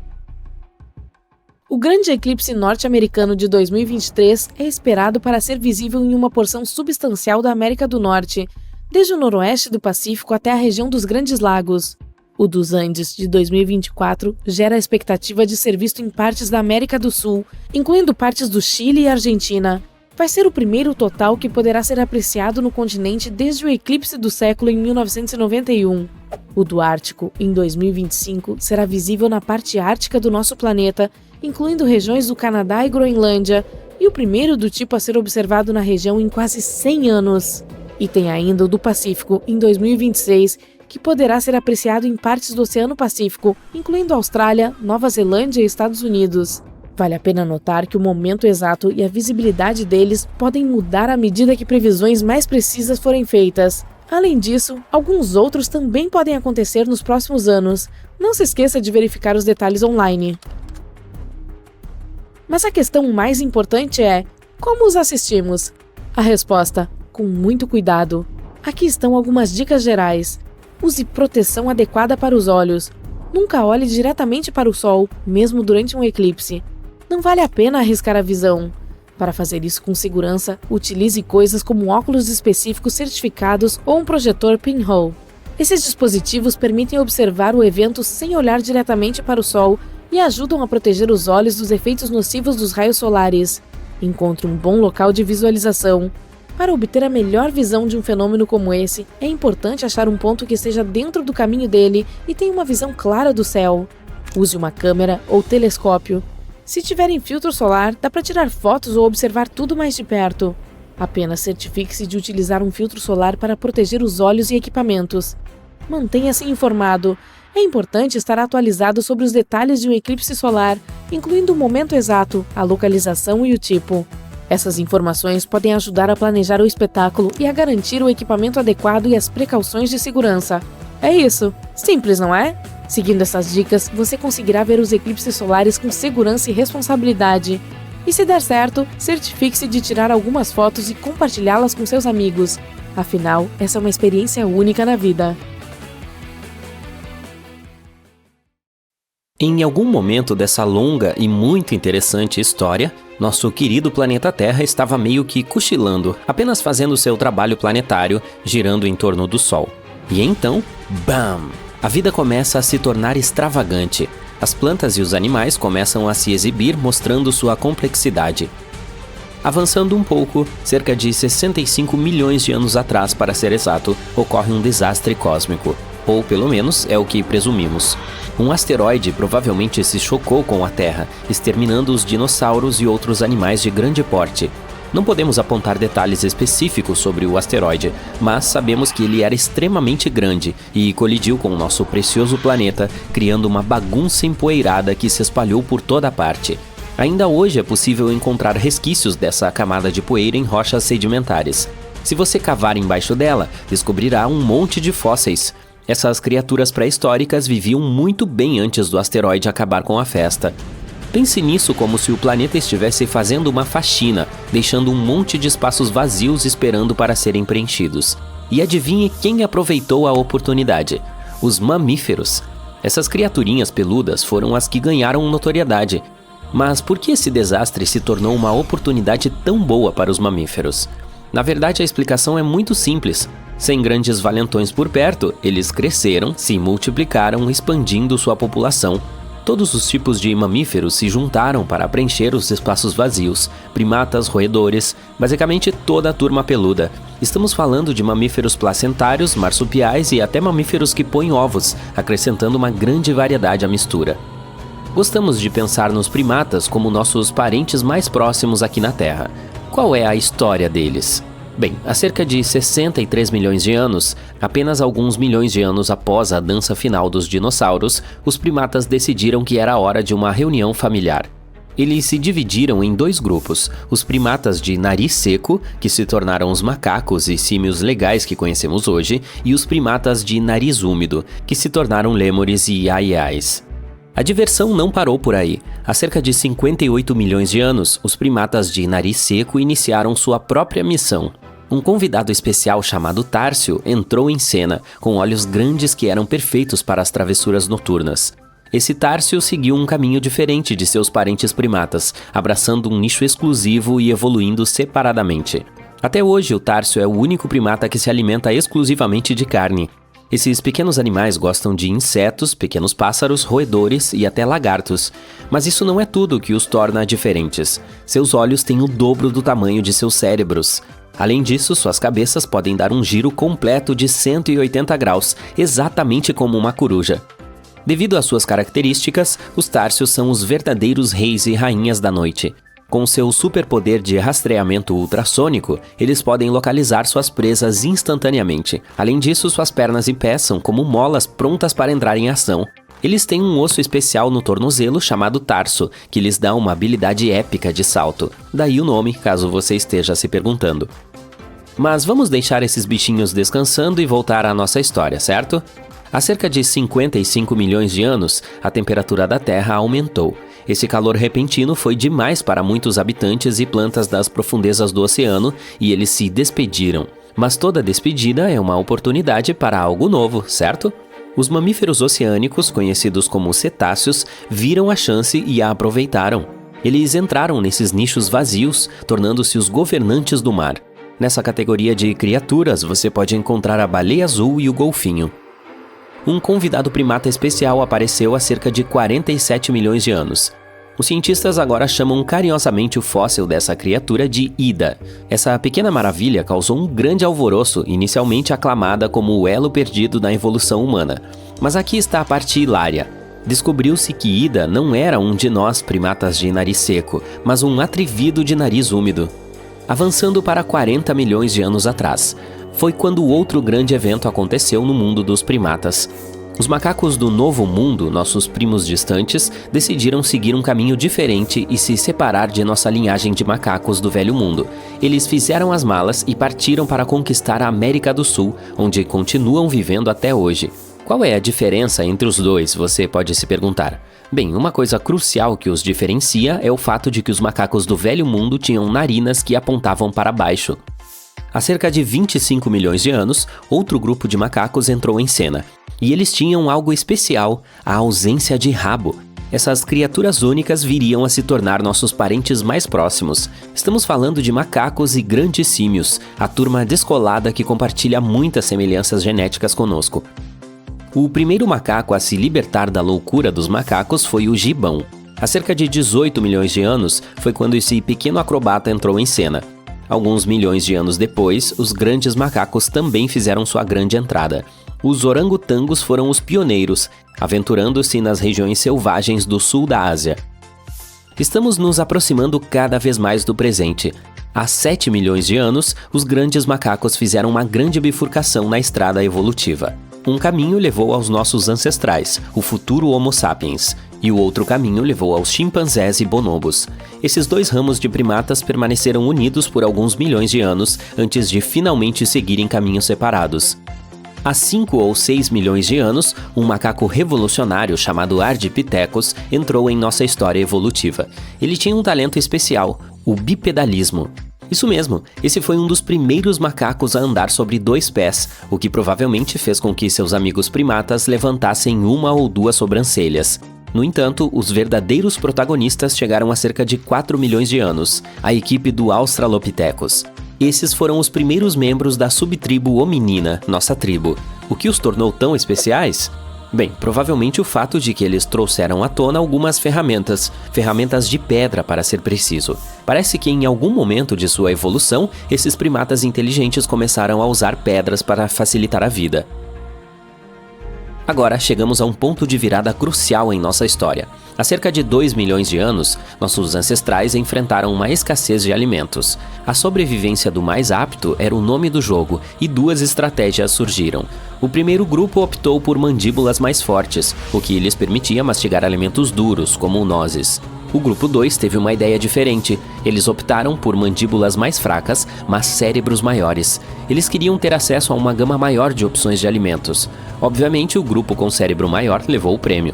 Speaker 2: O Grande Eclipse Norte-Americano de 2023 é esperado para ser visível em uma porção substancial da América do Norte, desde o noroeste do Pacífico até a região dos Grandes Lagos. O dos Andes, de 2024, gera a expectativa de ser visto em partes da América do Sul, incluindo partes do Chile e Argentina. Vai ser o primeiro total que poderá ser apreciado no continente desde o eclipse do século em 1991. O do Ártico, em 2025, será visível na parte ártica do nosso planeta, incluindo regiões do Canadá e Groenlândia, e o primeiro do tipo a ser observado na região em quase 100 anos. E tem ainda o do Pacífico, em 2026, que poderá ser apreciado em partes do Oceano Pacífico, incluindo Austrália, Nova Zelândia e Estados Unidos. Vale a pena notar que o momento exato e a visibilidade deles podem mudar à medida que previsões mais precisas forem feitas. Além disso, alguns outros também podem acontecer nos próximos anos. Não se esqueça de verificar os detalhes online. Mas a questão mais importante é: como os assistimos? A resposta: com muito cuidado. Aqui estão algumas dicas gerais. Use proteção adequada para os olhos. Nunca olhe diretamente para o sol, mesmo durante um eclipse. Não vale a pena arriscar a visão. Para fazer isso com segurança, utilize coisas como óculos específicos certificados ou um projetor pinhole. Esses dispositivos permitem observar o evento sem olhar diretamente para o sol e ajudam a proteger os olhos dos efeitos nocivos dos raios solares. Encontre um bom local de visualização. Para obter a melhor visão de um fenômeno como esse, é importante achar um ponto que esteja dentro do caminho dele e tenha uma visão clara do céu. Use uma câmera ou telescópio. Se tiverem filtro solar, dá para tirar fotos ou observar tudo mais de perto. Apenas certifique-se de utilizar um filtro solar para proteger os olhos e equipamentos. Mantenha-se informado. É importante estar atualizado sobre os detalhes de um eclipse solar, incluindo o momento exato, a localização e o tipo. Essas informações podem ajudar a planejar o espetáculo e a garantir o equipamento adequado e as precauções de segurança. É isso. Simples, não é? Seguindo essas dicas, você conseguirá ver os eclipses solares com segurança e responsabilidade. E se der certo, certifique-se de tirar algumas fotos e compartilhá-las com seus amigos. Afinal, essa é uma experiência única na vida.
Speaker 1: Em algum momento dessa longa e muito interessante história, nosso querido planeta Terra estava meio que cochilando, apenas fazendo seu trabalho planetário, girando em torno do Sol. E então, BAM! A vida começa a se tornar extravagante. As plantas e os animais começam a se exibir, mostrando sua complexidade. Avançando um pouco, cerca de 65 milhões de anos atrás, para ser exato, ocorre um desastre cósmico. Ou pelo menos é o que presumimos. Um asteroide provavelmente se chocou com a Terra, exterminando os dinossauros e outros animais de grande porte. Não podemos apontar detalhes específicos sobre o asteroide, mas sabemos que ele era extremamente grande e colidiu com o nosso precioso planeta, criando uma bagunça empoeirada que se espalhou por toda parte. Ainda hoje é possível encontrar resquícios dessa camada de poeira em rochas sedimentares. Se você cavar embaixo dela, descobrirá um monte de fósseis. Essas criaturas pré-históricas viviam muito bem antes do asteroide acabar com a festa. Pense nisso como se o planeta estivesse fazendo uma faxina, deixando um monte de espaços vazios esperando para serem preenchidos. E adivinhe quem aproveitou a oportunidade? Os mamíferos. Essas criaturinhas peludas foram as que ganharam notoriedade. Mas por que esse desastre se tornou uma oportunidade tão boa para os mamíferos? Na verdade, a explicação é muito simples. Sem grandes valentões por perto, eles cresceram, se multiplicaram, expandindo sua população. Todos os tipos de mamíferos se juntaram para preencher os espaços vazios, primatas, roedores, basicamente toda a turma peluda. Estamos falando de mamíferos placentários, marsupiais e até mamíferos que põem ovos, acrescentando uma grande variedade à mistura. Gostamos de pensar nos primatas como nossos parentes mais próximos aqui na Terra. Qual é a história deles? Bem, há cerca de 63 milhões de anos, apenas alguns milhões de anos após a dança final dos dinossauros, os primatas decidiram que era hora de uma reunião familiar. Eles se dividiram em dois grupos, os primatas de nariz seco, que se tornaram os macacos e símios legais que conhecemos hoje, e os primatas de nariz úmido, que se tornaram lêmures e aiais. A diversão não parou por aí. Há cerca de 58 milhões de anos, os primatas de nariz seco iniciaram sua própria missão. Um convidado especial chamado Társio entrou em cena, com olhos grandes que eram perfeitos para as travessuras noturnas. Esse Társio seguiu um caminho diferente de seus parentes primatas, abraçando um nicho exclusivo e evoluindo separadamente. Até hoje, o Társio é o único primata que se alimenta exclusivamente de carne. Esses pequenos animais gostam de insetos, pequenos pássaros, roedores e até lagartos. Mas isso não é tudo que os torna diferentes. Seus olhos têm o dobro do tamanho de seus cérebros. Além disso, suas cabeças podem dar um giro completo de 180 graus, exatamente como uma coruja. Devido às suas características, os Társios são os verdadeiros reis e rainhas da noite. Com seu superpoder de rastreamento ultrassônico, eles podem localizar suas presas instantaneamente. Além disso, suas pernas e pés são como molas prontas para entrar em ação. Eles têm um osso especial no tornozelo chamado tarso, que lhes dá uma habilidade épica de salto. Daí o nome, caso você esteja se perguntando. Mas vamos deixar esses bichinhos descansando e voltar à nossa história, certo? Há cerca de 55 milhões de anos, a temperatura da Terra aumentou. Esse calor repentino foi demais para muitos habitantes e plantas das profundezas do oceano e eles se despediram. Mas toda despedida é uma oportunidade para algo novo, certo? Os mamíferos oceânicos, conhecidos como cetáceos, viram a chance e a aproveitaram. Eles entraram nesses nichos vazios, tornando-se os governantes do mar. Nessa categoria de criaturas, você pode encontrar a baleia azul e o golfinho. Um convidado primata especial apareceu há cerca de 47 milhões de anos. Os cientistas agora chamam carinhosamente o fóssil dessa criatura de Ida. Essa pequena maravilha causou um grande alvoroço, inicialmente aclamada como o elo perdido na evolução humana. Mas aqui está a parte hilária. Descobriu-se que Ida não era um de nós primatas de nariz seco, mas um atrevido de nariz úmido. Avançando para 40 milhões de anos atrás, foi quando outro grande evento aconteceu no mundo dos primatas. Os macacos do Novo Mundo, nossos primos distantes, decidiram seguir um caminho diferente e se separar de nossa linhagem de macacos do Velho Mundo. Eles fizeram as malas e partiram para conquistar a América do Sul, onde continuam vivendo até hoje. Qual é a diferença entre os dois, você pode se perguntar. Bem, uma coisa crucial que os diferencia é o fato de que os macacos do Velho Mundo tinham narinas que apontavam para baixo. Há cerca de 25 milhões de anos, outro grupo de macacos entrou em cena. E eles tinham algo especial, a ausência de rabo. Essas criaturas únicas viriam a se tornar nossos parentes mais próximos. Estamos falando de macacos e grandes símios, a turma descolada que compartilha muitas semelhanças genéticas conosco. O primeiro macaco a se libertar da loucura dos macacos foi o gibão. Há cerca de 18 milhões de anos foi quando esse pequeno acrobata entrou em cena. Alguns milhões de anos depois, os grandes macacos também fizeram sua grande entrada. Os orangotangos foram os pioneiros, aventurando-se nas regiões selvagens do sul da Ásia. Estamos nos aproximando cada vez mais do presente. Há 7 milhões de anos, os grandes macacos fizeram uma grande bifurcação na estrada evolutiva. Um caminho levou aos nossos ancestrais, o futuro Homo sapiens, e o outro caminho levou aos chimpanzés e bonobos. Esses dois ramos de primatas permaneceram unidos por alguns milhões de anos antes de finalmente seguirem caminhos separados. Há 5 ou 6 milhões de anos, um macaco revolucionário chamado Ardipithecus entrou em nossa história evolutiva. Ele tinha um talento especial, o bipedalismo. Isso mesmo, esse foi um dos primeiros macacos a andar sobre 2 pés, o que provavelmente fez com que seus amigos primatas levantassem 1 ou 2 sobrancelhas. No entanto, os verdadeiros protagonistas chegaram há cerca de 4 milhões de anos, a equipe do Australopithecus. Esses foram os primeiros membros da subtribo hominina, nossa tribo. O que os tornou tão especiais? Bem, provavelmente o fato de que eles trouxeram à tona algumas ferramentas de pedra para ser preciso. Parece que em algum momento de sua evolução, esses primatas inteligentes começaram a usar pedras para facilitar a vida. Agora chegamos a um ponto de virada crucial em nossa história. Há cerca de 2 milhões de anos, nossos ancestrais enfrentaram uma escassez de alimentos. A sobrevivência do mais apto era o nome do jogo, e 2 estratégias surgiram. O primeiro grupo optou por mandíbulas mais fortes, o que lhes permitia mastigar alimentos duros, como nozes. O grupo 2 teve uma ideia diferente. Eles optaram por mandíbulas mais fracas, mas cérebros maiores. Eles queriam ter acesso a uma gama maior de opções de alimentos. Obviamente, o grupo com cérebro maior levou o prêmio.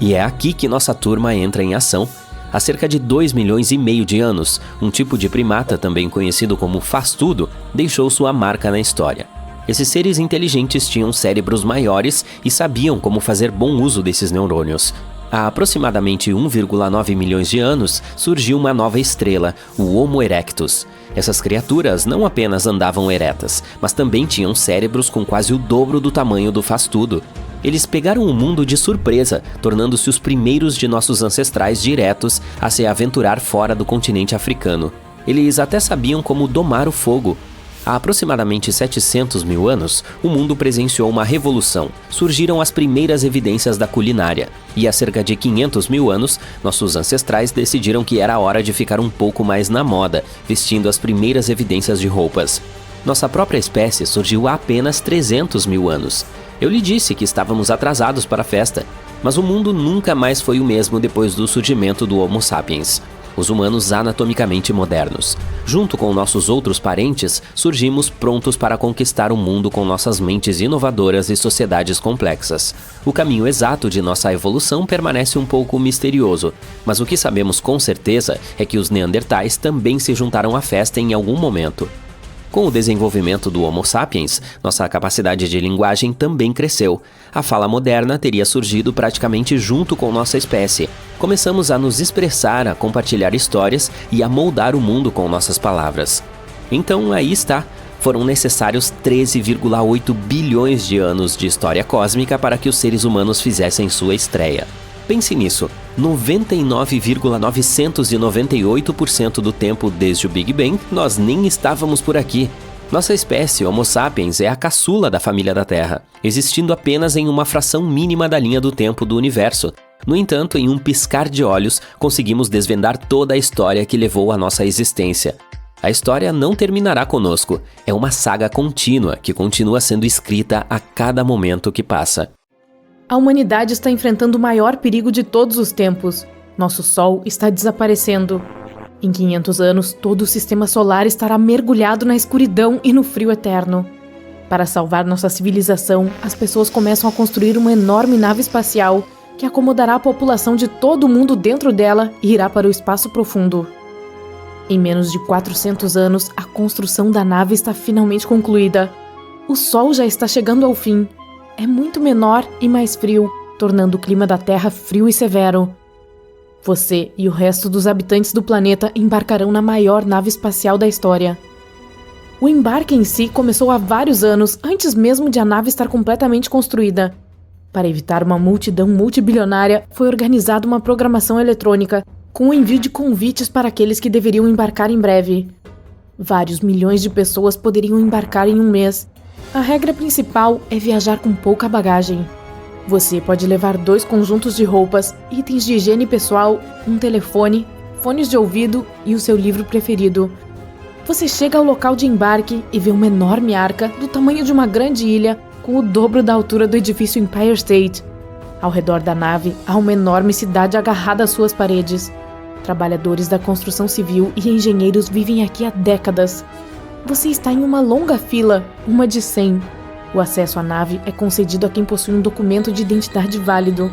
Speaker 1: E é aqui que nossa turma entra em ação. Há cerca de 2 milhões e meio de anos, um tipo de primata, também conhecido como faz-tudo, deixou sua marca na história. Esses seres inteligentes tinham cérebros maiores e sabiam como fazer bom uso desses neurônios. Há aproximadamente 1,9 milhões de anos, surgiu uma nova estrela, o Homo erectus. Essas criaturas não apenas andavam eretas, mas também tinham cérebros com quase o dobro do tamanho do faz-tudo. Eles pegaram o mundo de surpresa, tornando-se os primeiros de nossos ancestrais diretos a se aventurar fora do continente africano. Eles até sabiam como domar o fogo. Há aproximadamente 700 mil anos, o mundo presenciou uma revolução. Surgiram as primeiras evidências da culinária. E há cerca de 500 mil anos, nossos ancestrais decidiram que era hora de ficar um pouco mais na moda, vestindo as primeiras evidências de roupas. Nossa própria espécie surgiu há apenas 300 mil anos. Eu lhe disse que estávamos atrasados para a festa, mas o mundo nunca mais foi o mesmo depois do surgimento do Homo sapiens. Os humanos anatomicamente modernos. Junto com nossos outros parentes, surgimos prontos para conquistar o mundo com nossas mentes inovadoras e sociedades complexas. O caminho exato de nossa evolução permanece um pouco misterioso, mas o que sabemos com certeza é que os neandertais também se juntaram à festa em algum momento. Com o desenvolvimento do Homo sapiens, nossa capacidade de linguagem também cresceu. A fala moderna teria surgido praticamente junto com nossa espécie. Começamos a nos expressar, a compartilhar histórias e a moldar o mundo com nossas palavras. Então aí está. Foram necessários 13,8 bilhões de anos de história cósmica para que os seres humanos fizessem sua estreia. Pense nisso, 99,998% do tempo desde o Big Bang, nós nem estávamos por aqui. Nossa espécie, Homo sapiens, é a caçula da família da Terra, existindo apenas em uma fração mínima da linha do tempo do universo. No entanto, em um piscar de olhos, conseguimos desvendar toda a história que levou à nossa existência. A história não terminará conosco, é uma saga contínua que continua sendo escrita a cada momento que passa.
Speaker 2: A humanidade está enfrentando o maior perigo de todos os tempos. Nosso Sol está desaparecendo. Em 500 anos, todo o sistema solar estará mergulhado na escuridão e no frio eterno. Para salvar nossa civilização, as pessoas começam a construir uma enorme nave espacial que acomodará a população de todo o mundo dentro dela e irá para o espaço profundo. Em menos de 400 anos, a construção da nave está finalmente concluída. O Sol já está chegando ao fim. É muito menor e mais frio, tornando o clima da Terra frio e severo. Você e o resto dos habitantes do planeta embarcarão na maior nave espacial da história. O embarque em si começou há vários anos, antes mesmo de a nave estar completamente construída. Para evitar uma multidão multibilionária, foi organizada uma programação eletrônica, com o envio de convites para aqueles que deveriam embarcar em breve. Vários milhões de pessoas poderiam embarcar em um mês. A regra principal é viajar com pouca bagagem. Você pode levar 2 conjuntos de roupas, itens de higiene pessoal, um telefone, fones de ouvido e o seu livro preferido. Você chega ao local de embarque e vê uma enorme arca do tamanho de uma grande ilha, com o dobro da altura do edifício Empire State. Ao redor da nave, há uma enorme cidade agarrada às suas paredes. Trabalhadores da construção civil e engenheiros vivem aqui há décadas. Você está em uma longa fila, uma de 100. O acesso à nave é concedido a quem possui um documento de identidade válido.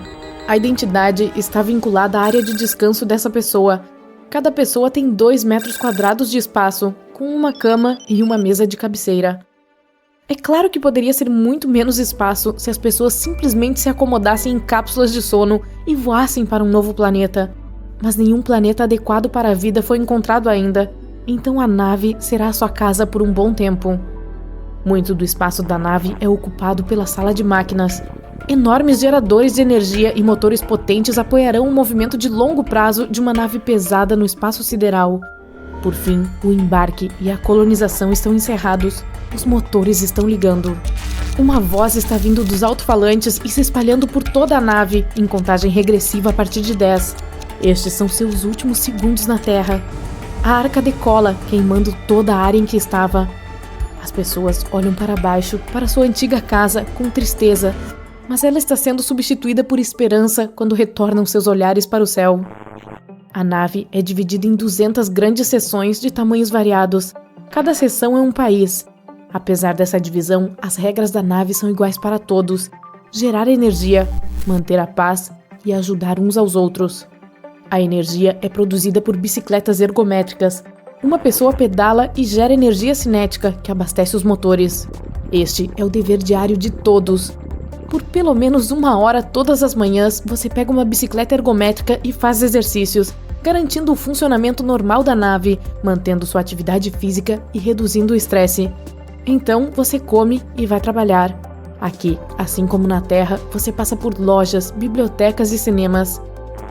Speaker 2: A identidade está vinculada à área de descanso dessa pessoa. Cada pessoa tem 2 metros quadrados de espaço, com uma cama e uma mesa de cabeceira. É claro que poderia ser muito menos espaço se as pessoas simplesmente se acomodassem em cápsulas de sono e voassem para um novo planeta. Mas nenhum planeta adequado para a vida foi encontrado ainda, então a nave será a sua casa por um bom tempo. Muito do espaço da nave é ocupado pela sala de máquinas. Enormes geradores de energia e motores potentes apoiarão o movimento de longo prazo de uma nave pesada no espaço sideral. Por fim, o embarque e a colonização estão encerrados. Os motores estão ligando. Uma voz está vindo dos alto-falantes e se espalhando por toda a nave, em contagem regressiva a partir de 10. Estes são seus últimos segundos na Terra. A arca decola, queimando toda a área em que estava. As pessoas olham para baixo, para sua antiga casa, com tristeza, mas ela está sendo substituída por esperança quando retornam seus olhares para o céu. A nave é dividida em 200 grandes seções de tamanhos variados. Cada seção é um país. Apesar dessa divisão, as regras da nave são iguais para todos: gerar energia, manter a paz e ajudar uns aos outros. A energia é produzida por bicicletas ergométricas. Uma pessoa pedala e gera energia cinética que abastece os motores. Este é o dever diário de todos. Por pelo menos 1 hora todas as manhãs, você pega uma bicicleta ergométrica e faz exercícios, garantindo o funcionamento normal da nave, mantendo sua atividade física e reduzindo o estresse. Então, você come e vai trabalhar. Aqui, assim como na Terra, você passa por lojas, bibliotecas e cinemas.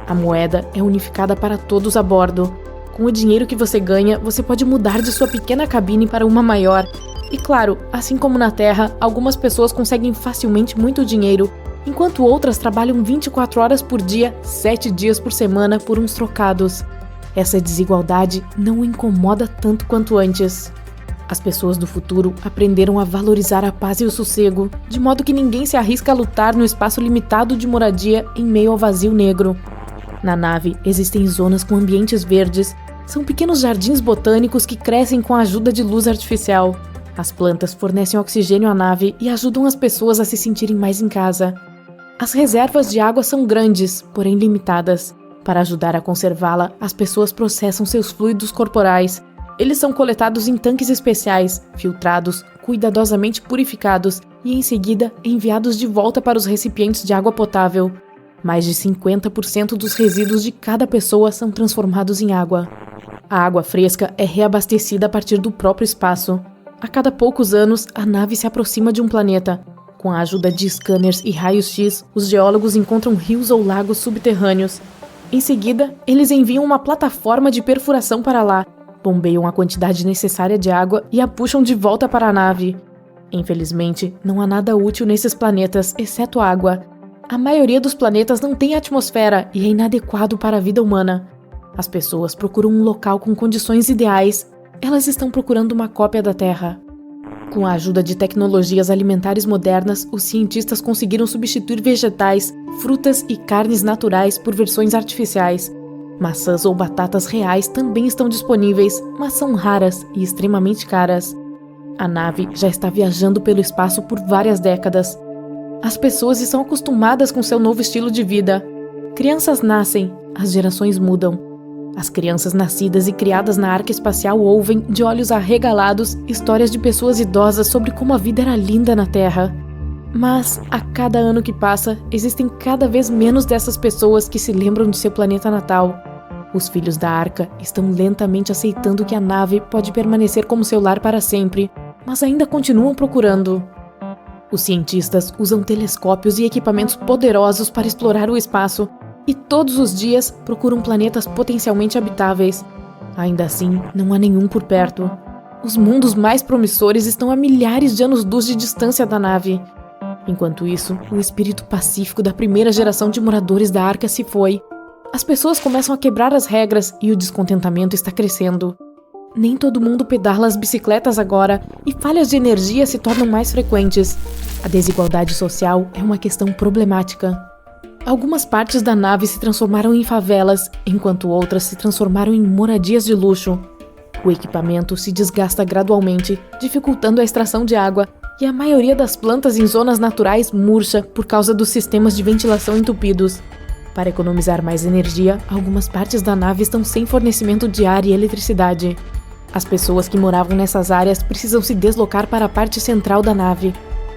Speaker 2: A moeda é unificada para todos a bordo. Com o dinheiro que você ganha, você pode mudar de sua pequena cabine para uma maior. E claro, assim como na Terra, algumas pessoas conseguem facilmente muito dinheiro, enquanto outras trabalham 24 horas por dia, 7 dias por semana por uns trocados. Essa desigualdade não o incomoda tanto quanto antes. As pessoas do futuro aprenderam a valorizar a paz e o sossego, de modo que ninguém se arrisca a lutar no espaço limitado de moradia em meio ao vazio negro. Na nave existem zonas com ambientes verdes. São pequenos jardins botânicos que crescem com a ajuda de luz artificial. As plantas fornecem oxigênio à nave e ajudam as pessoas a se sentirem mais em casa. As reservas de água são grandes, porém limitadas. Para ajudar a conservá-la, as pessoas processam seus fluidos corporais. Eles são coletados em tanques especiais, filtrados, cuidadosamente purificados e, em seguida, enviados de volta para os recipientes de água potável. Mais de 50% dos resíduos de cada pessoa são transformados em água. A água fresca é reabastecida a partir do próprio espaço. A cada poucos anos, a nave se aproxima de um planeta. Com a ajuda de scanners e raios-x, os geólogos encontram rios ou lagos subterrâneos. Em seguida, eles enviam uma plataforma de perfuração para lá, bombeiam a quantidade necessária de água e a puxam de volta para a nave. Infelizmente, não há nada útil nesses planetas, exceto água. A maioria dos planetas não tem atmosfera e é inadequado para a vida humana. As pessoas procuram um local com condições ideais. Elas estão procurando uma cópia da Terra. Com a ajuda de tecnologias alimentares modernas, os cientistas conseguiram substituir vegetais, frutas e carnes naturais por versões artificiais. Maçãs ou batatas reais também estão disponíveis, mas são raras e extremamente caras. A nave já está viajando pelo espaço por várias décadas. As pessoas estão acostumadas com seu novo estilo de vida. Crianças nascem, as gerações mudam. As crianças nascidas e criadas na arca espacial ouvem, de olhos arregalados, histórias de pessoas idosas sobre como a vida era linda na Terra. Mas, a cada ano que passa, existem cada vez menos dessas pessoas que se lembram de seu planeta natal. Os filhos da arca estão lentamente aceitando que a nave pode permanecer como seu lar para sempre, mas ainda continuam procurando. Os cientistas usam telescópios e equipamentos poderosos para explorar o espaço e todos os dias procuram planetas potencialmente habitáveis. Ainda assim, não há nenhum por perto. Os mundos mais promissores estão a milhares de anos-luz de distância da nave. Enquanto isso, o espírito pacífico da primeira geração de moradores da arca se foi. As pessoas começam a quebrar as regras e o descontentamento está crescendo. Nem todo mundo pedala as bicicletas agora e falhas de energia se tornam mais frequentes. A desigualdade social é uma questão problemática. Algumas partes da nave se transformaram em favelas, enquanto outras se transformaram em moradias de luxo. O equipamento se desgasta gradualmente, dificultando a extração de água, e a maioria das plantas em zonas naturais murcha por causa dos sistemas de ventilação entupidos. Para economizar mais energia, algumas partes da nave estão sem fornecimento de ar e eletricidade. As pessoas que moravam nessas áreas precisam se deslocar para a parte central da nave.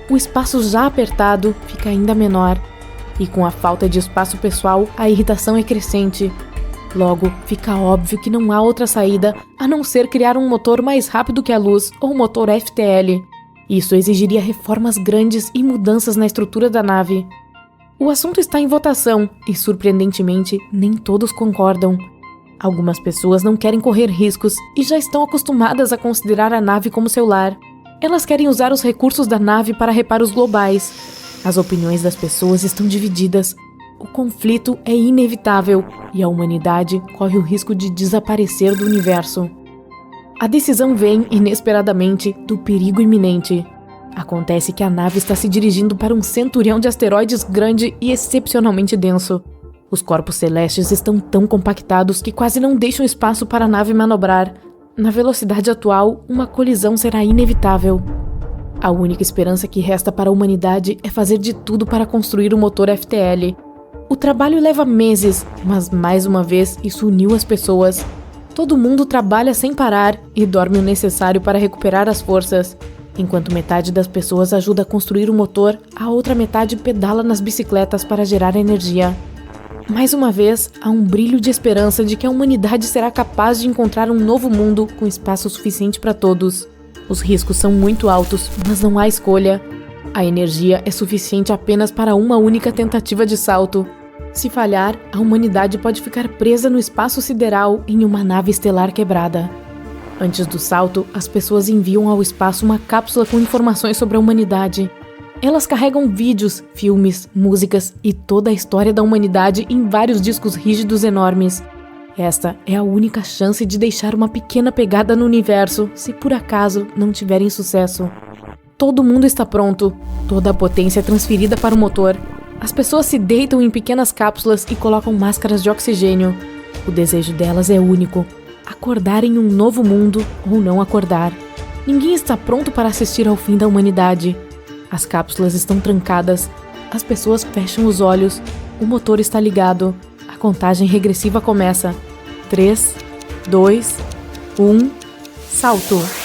Speaker 2: O espaço já apertado fica ainda menor. E com a falta de espaço pessoal, a irritação é crescente. Logo, fica óbvio que não há outra saída a não ser criar um motor mais rápido que a luz ou um motor FTL. Isso exigiria reformas grandes e mudanças na estrutura da nave. O assunto está em votação e, surpreendentemente, nem todos concordam. Algumas pessoas não querem correr riscos e já estão acostumadas a considerar a nave como seu lar. Elas querem usar os recursos da nave para reparos globais. As opiniões das pessoas estão divididas. O conflito é inevitável e a humanidade corre o risco de desaparecer do universo. A decisão vem, inesperadamente, do perigo iminente. Acontece que a nave está se dirigindo para um centurião de asteroides grande e excepcionalmente denso. Os corpos celestes estão tão compactados que quase não deixam espaço para a nave manobrar. Na velocidade atual, uma colisão será inevitável. A única esperança que resta para a humanidade é fazer de tudo para construir o motor FTL. O trabalho leva meses, mas mais uma vez isso uniu as pessoas. Todo mundo trabalha sem parar e dorme o necessário para recuperar as forças. Enquanto metade das pessoas ajuda a construir o motor, a outra metade pedala nas bicicletas para gerar energia. Mais uma vez, há um brilho de esperança de que a humanidade será capaz de encontrar um novo mundo com espaço suficiente para todos. Os riscos são muito altos, mas não há escolha. A energia é suficiente apenas para uma única tentativa de salto. Se falhar, a humanidade pode ficar presa no espaço sideral em uma nave estelar quebrada. Antes do salto, as pessoas enviam ao espaço uma cápsula com informações sobre a humanidade. Elas carregam vídeos, filmes, músicas e toda a história da humanidade em vários discos rígidos enormes. Esta é a única chance de deixar uma pequena pegada no universo, se por acaso não tiverem sucesso. Todo mundo está pronto, toda a potência é transferida para o motor. As pessoas se deitam em pequenas cápsulas e colocam máscaras de oxigênio. O desejo delas é único: acordar em um novo mundo ou não acordar. Ninguém está pronto para assistir ao fim da humanidade. As cápsulas estão trancadas, as pessoas fecham os olhos, o motor está ligado, a contagem regressiva começa. 3, 2, 1, salto!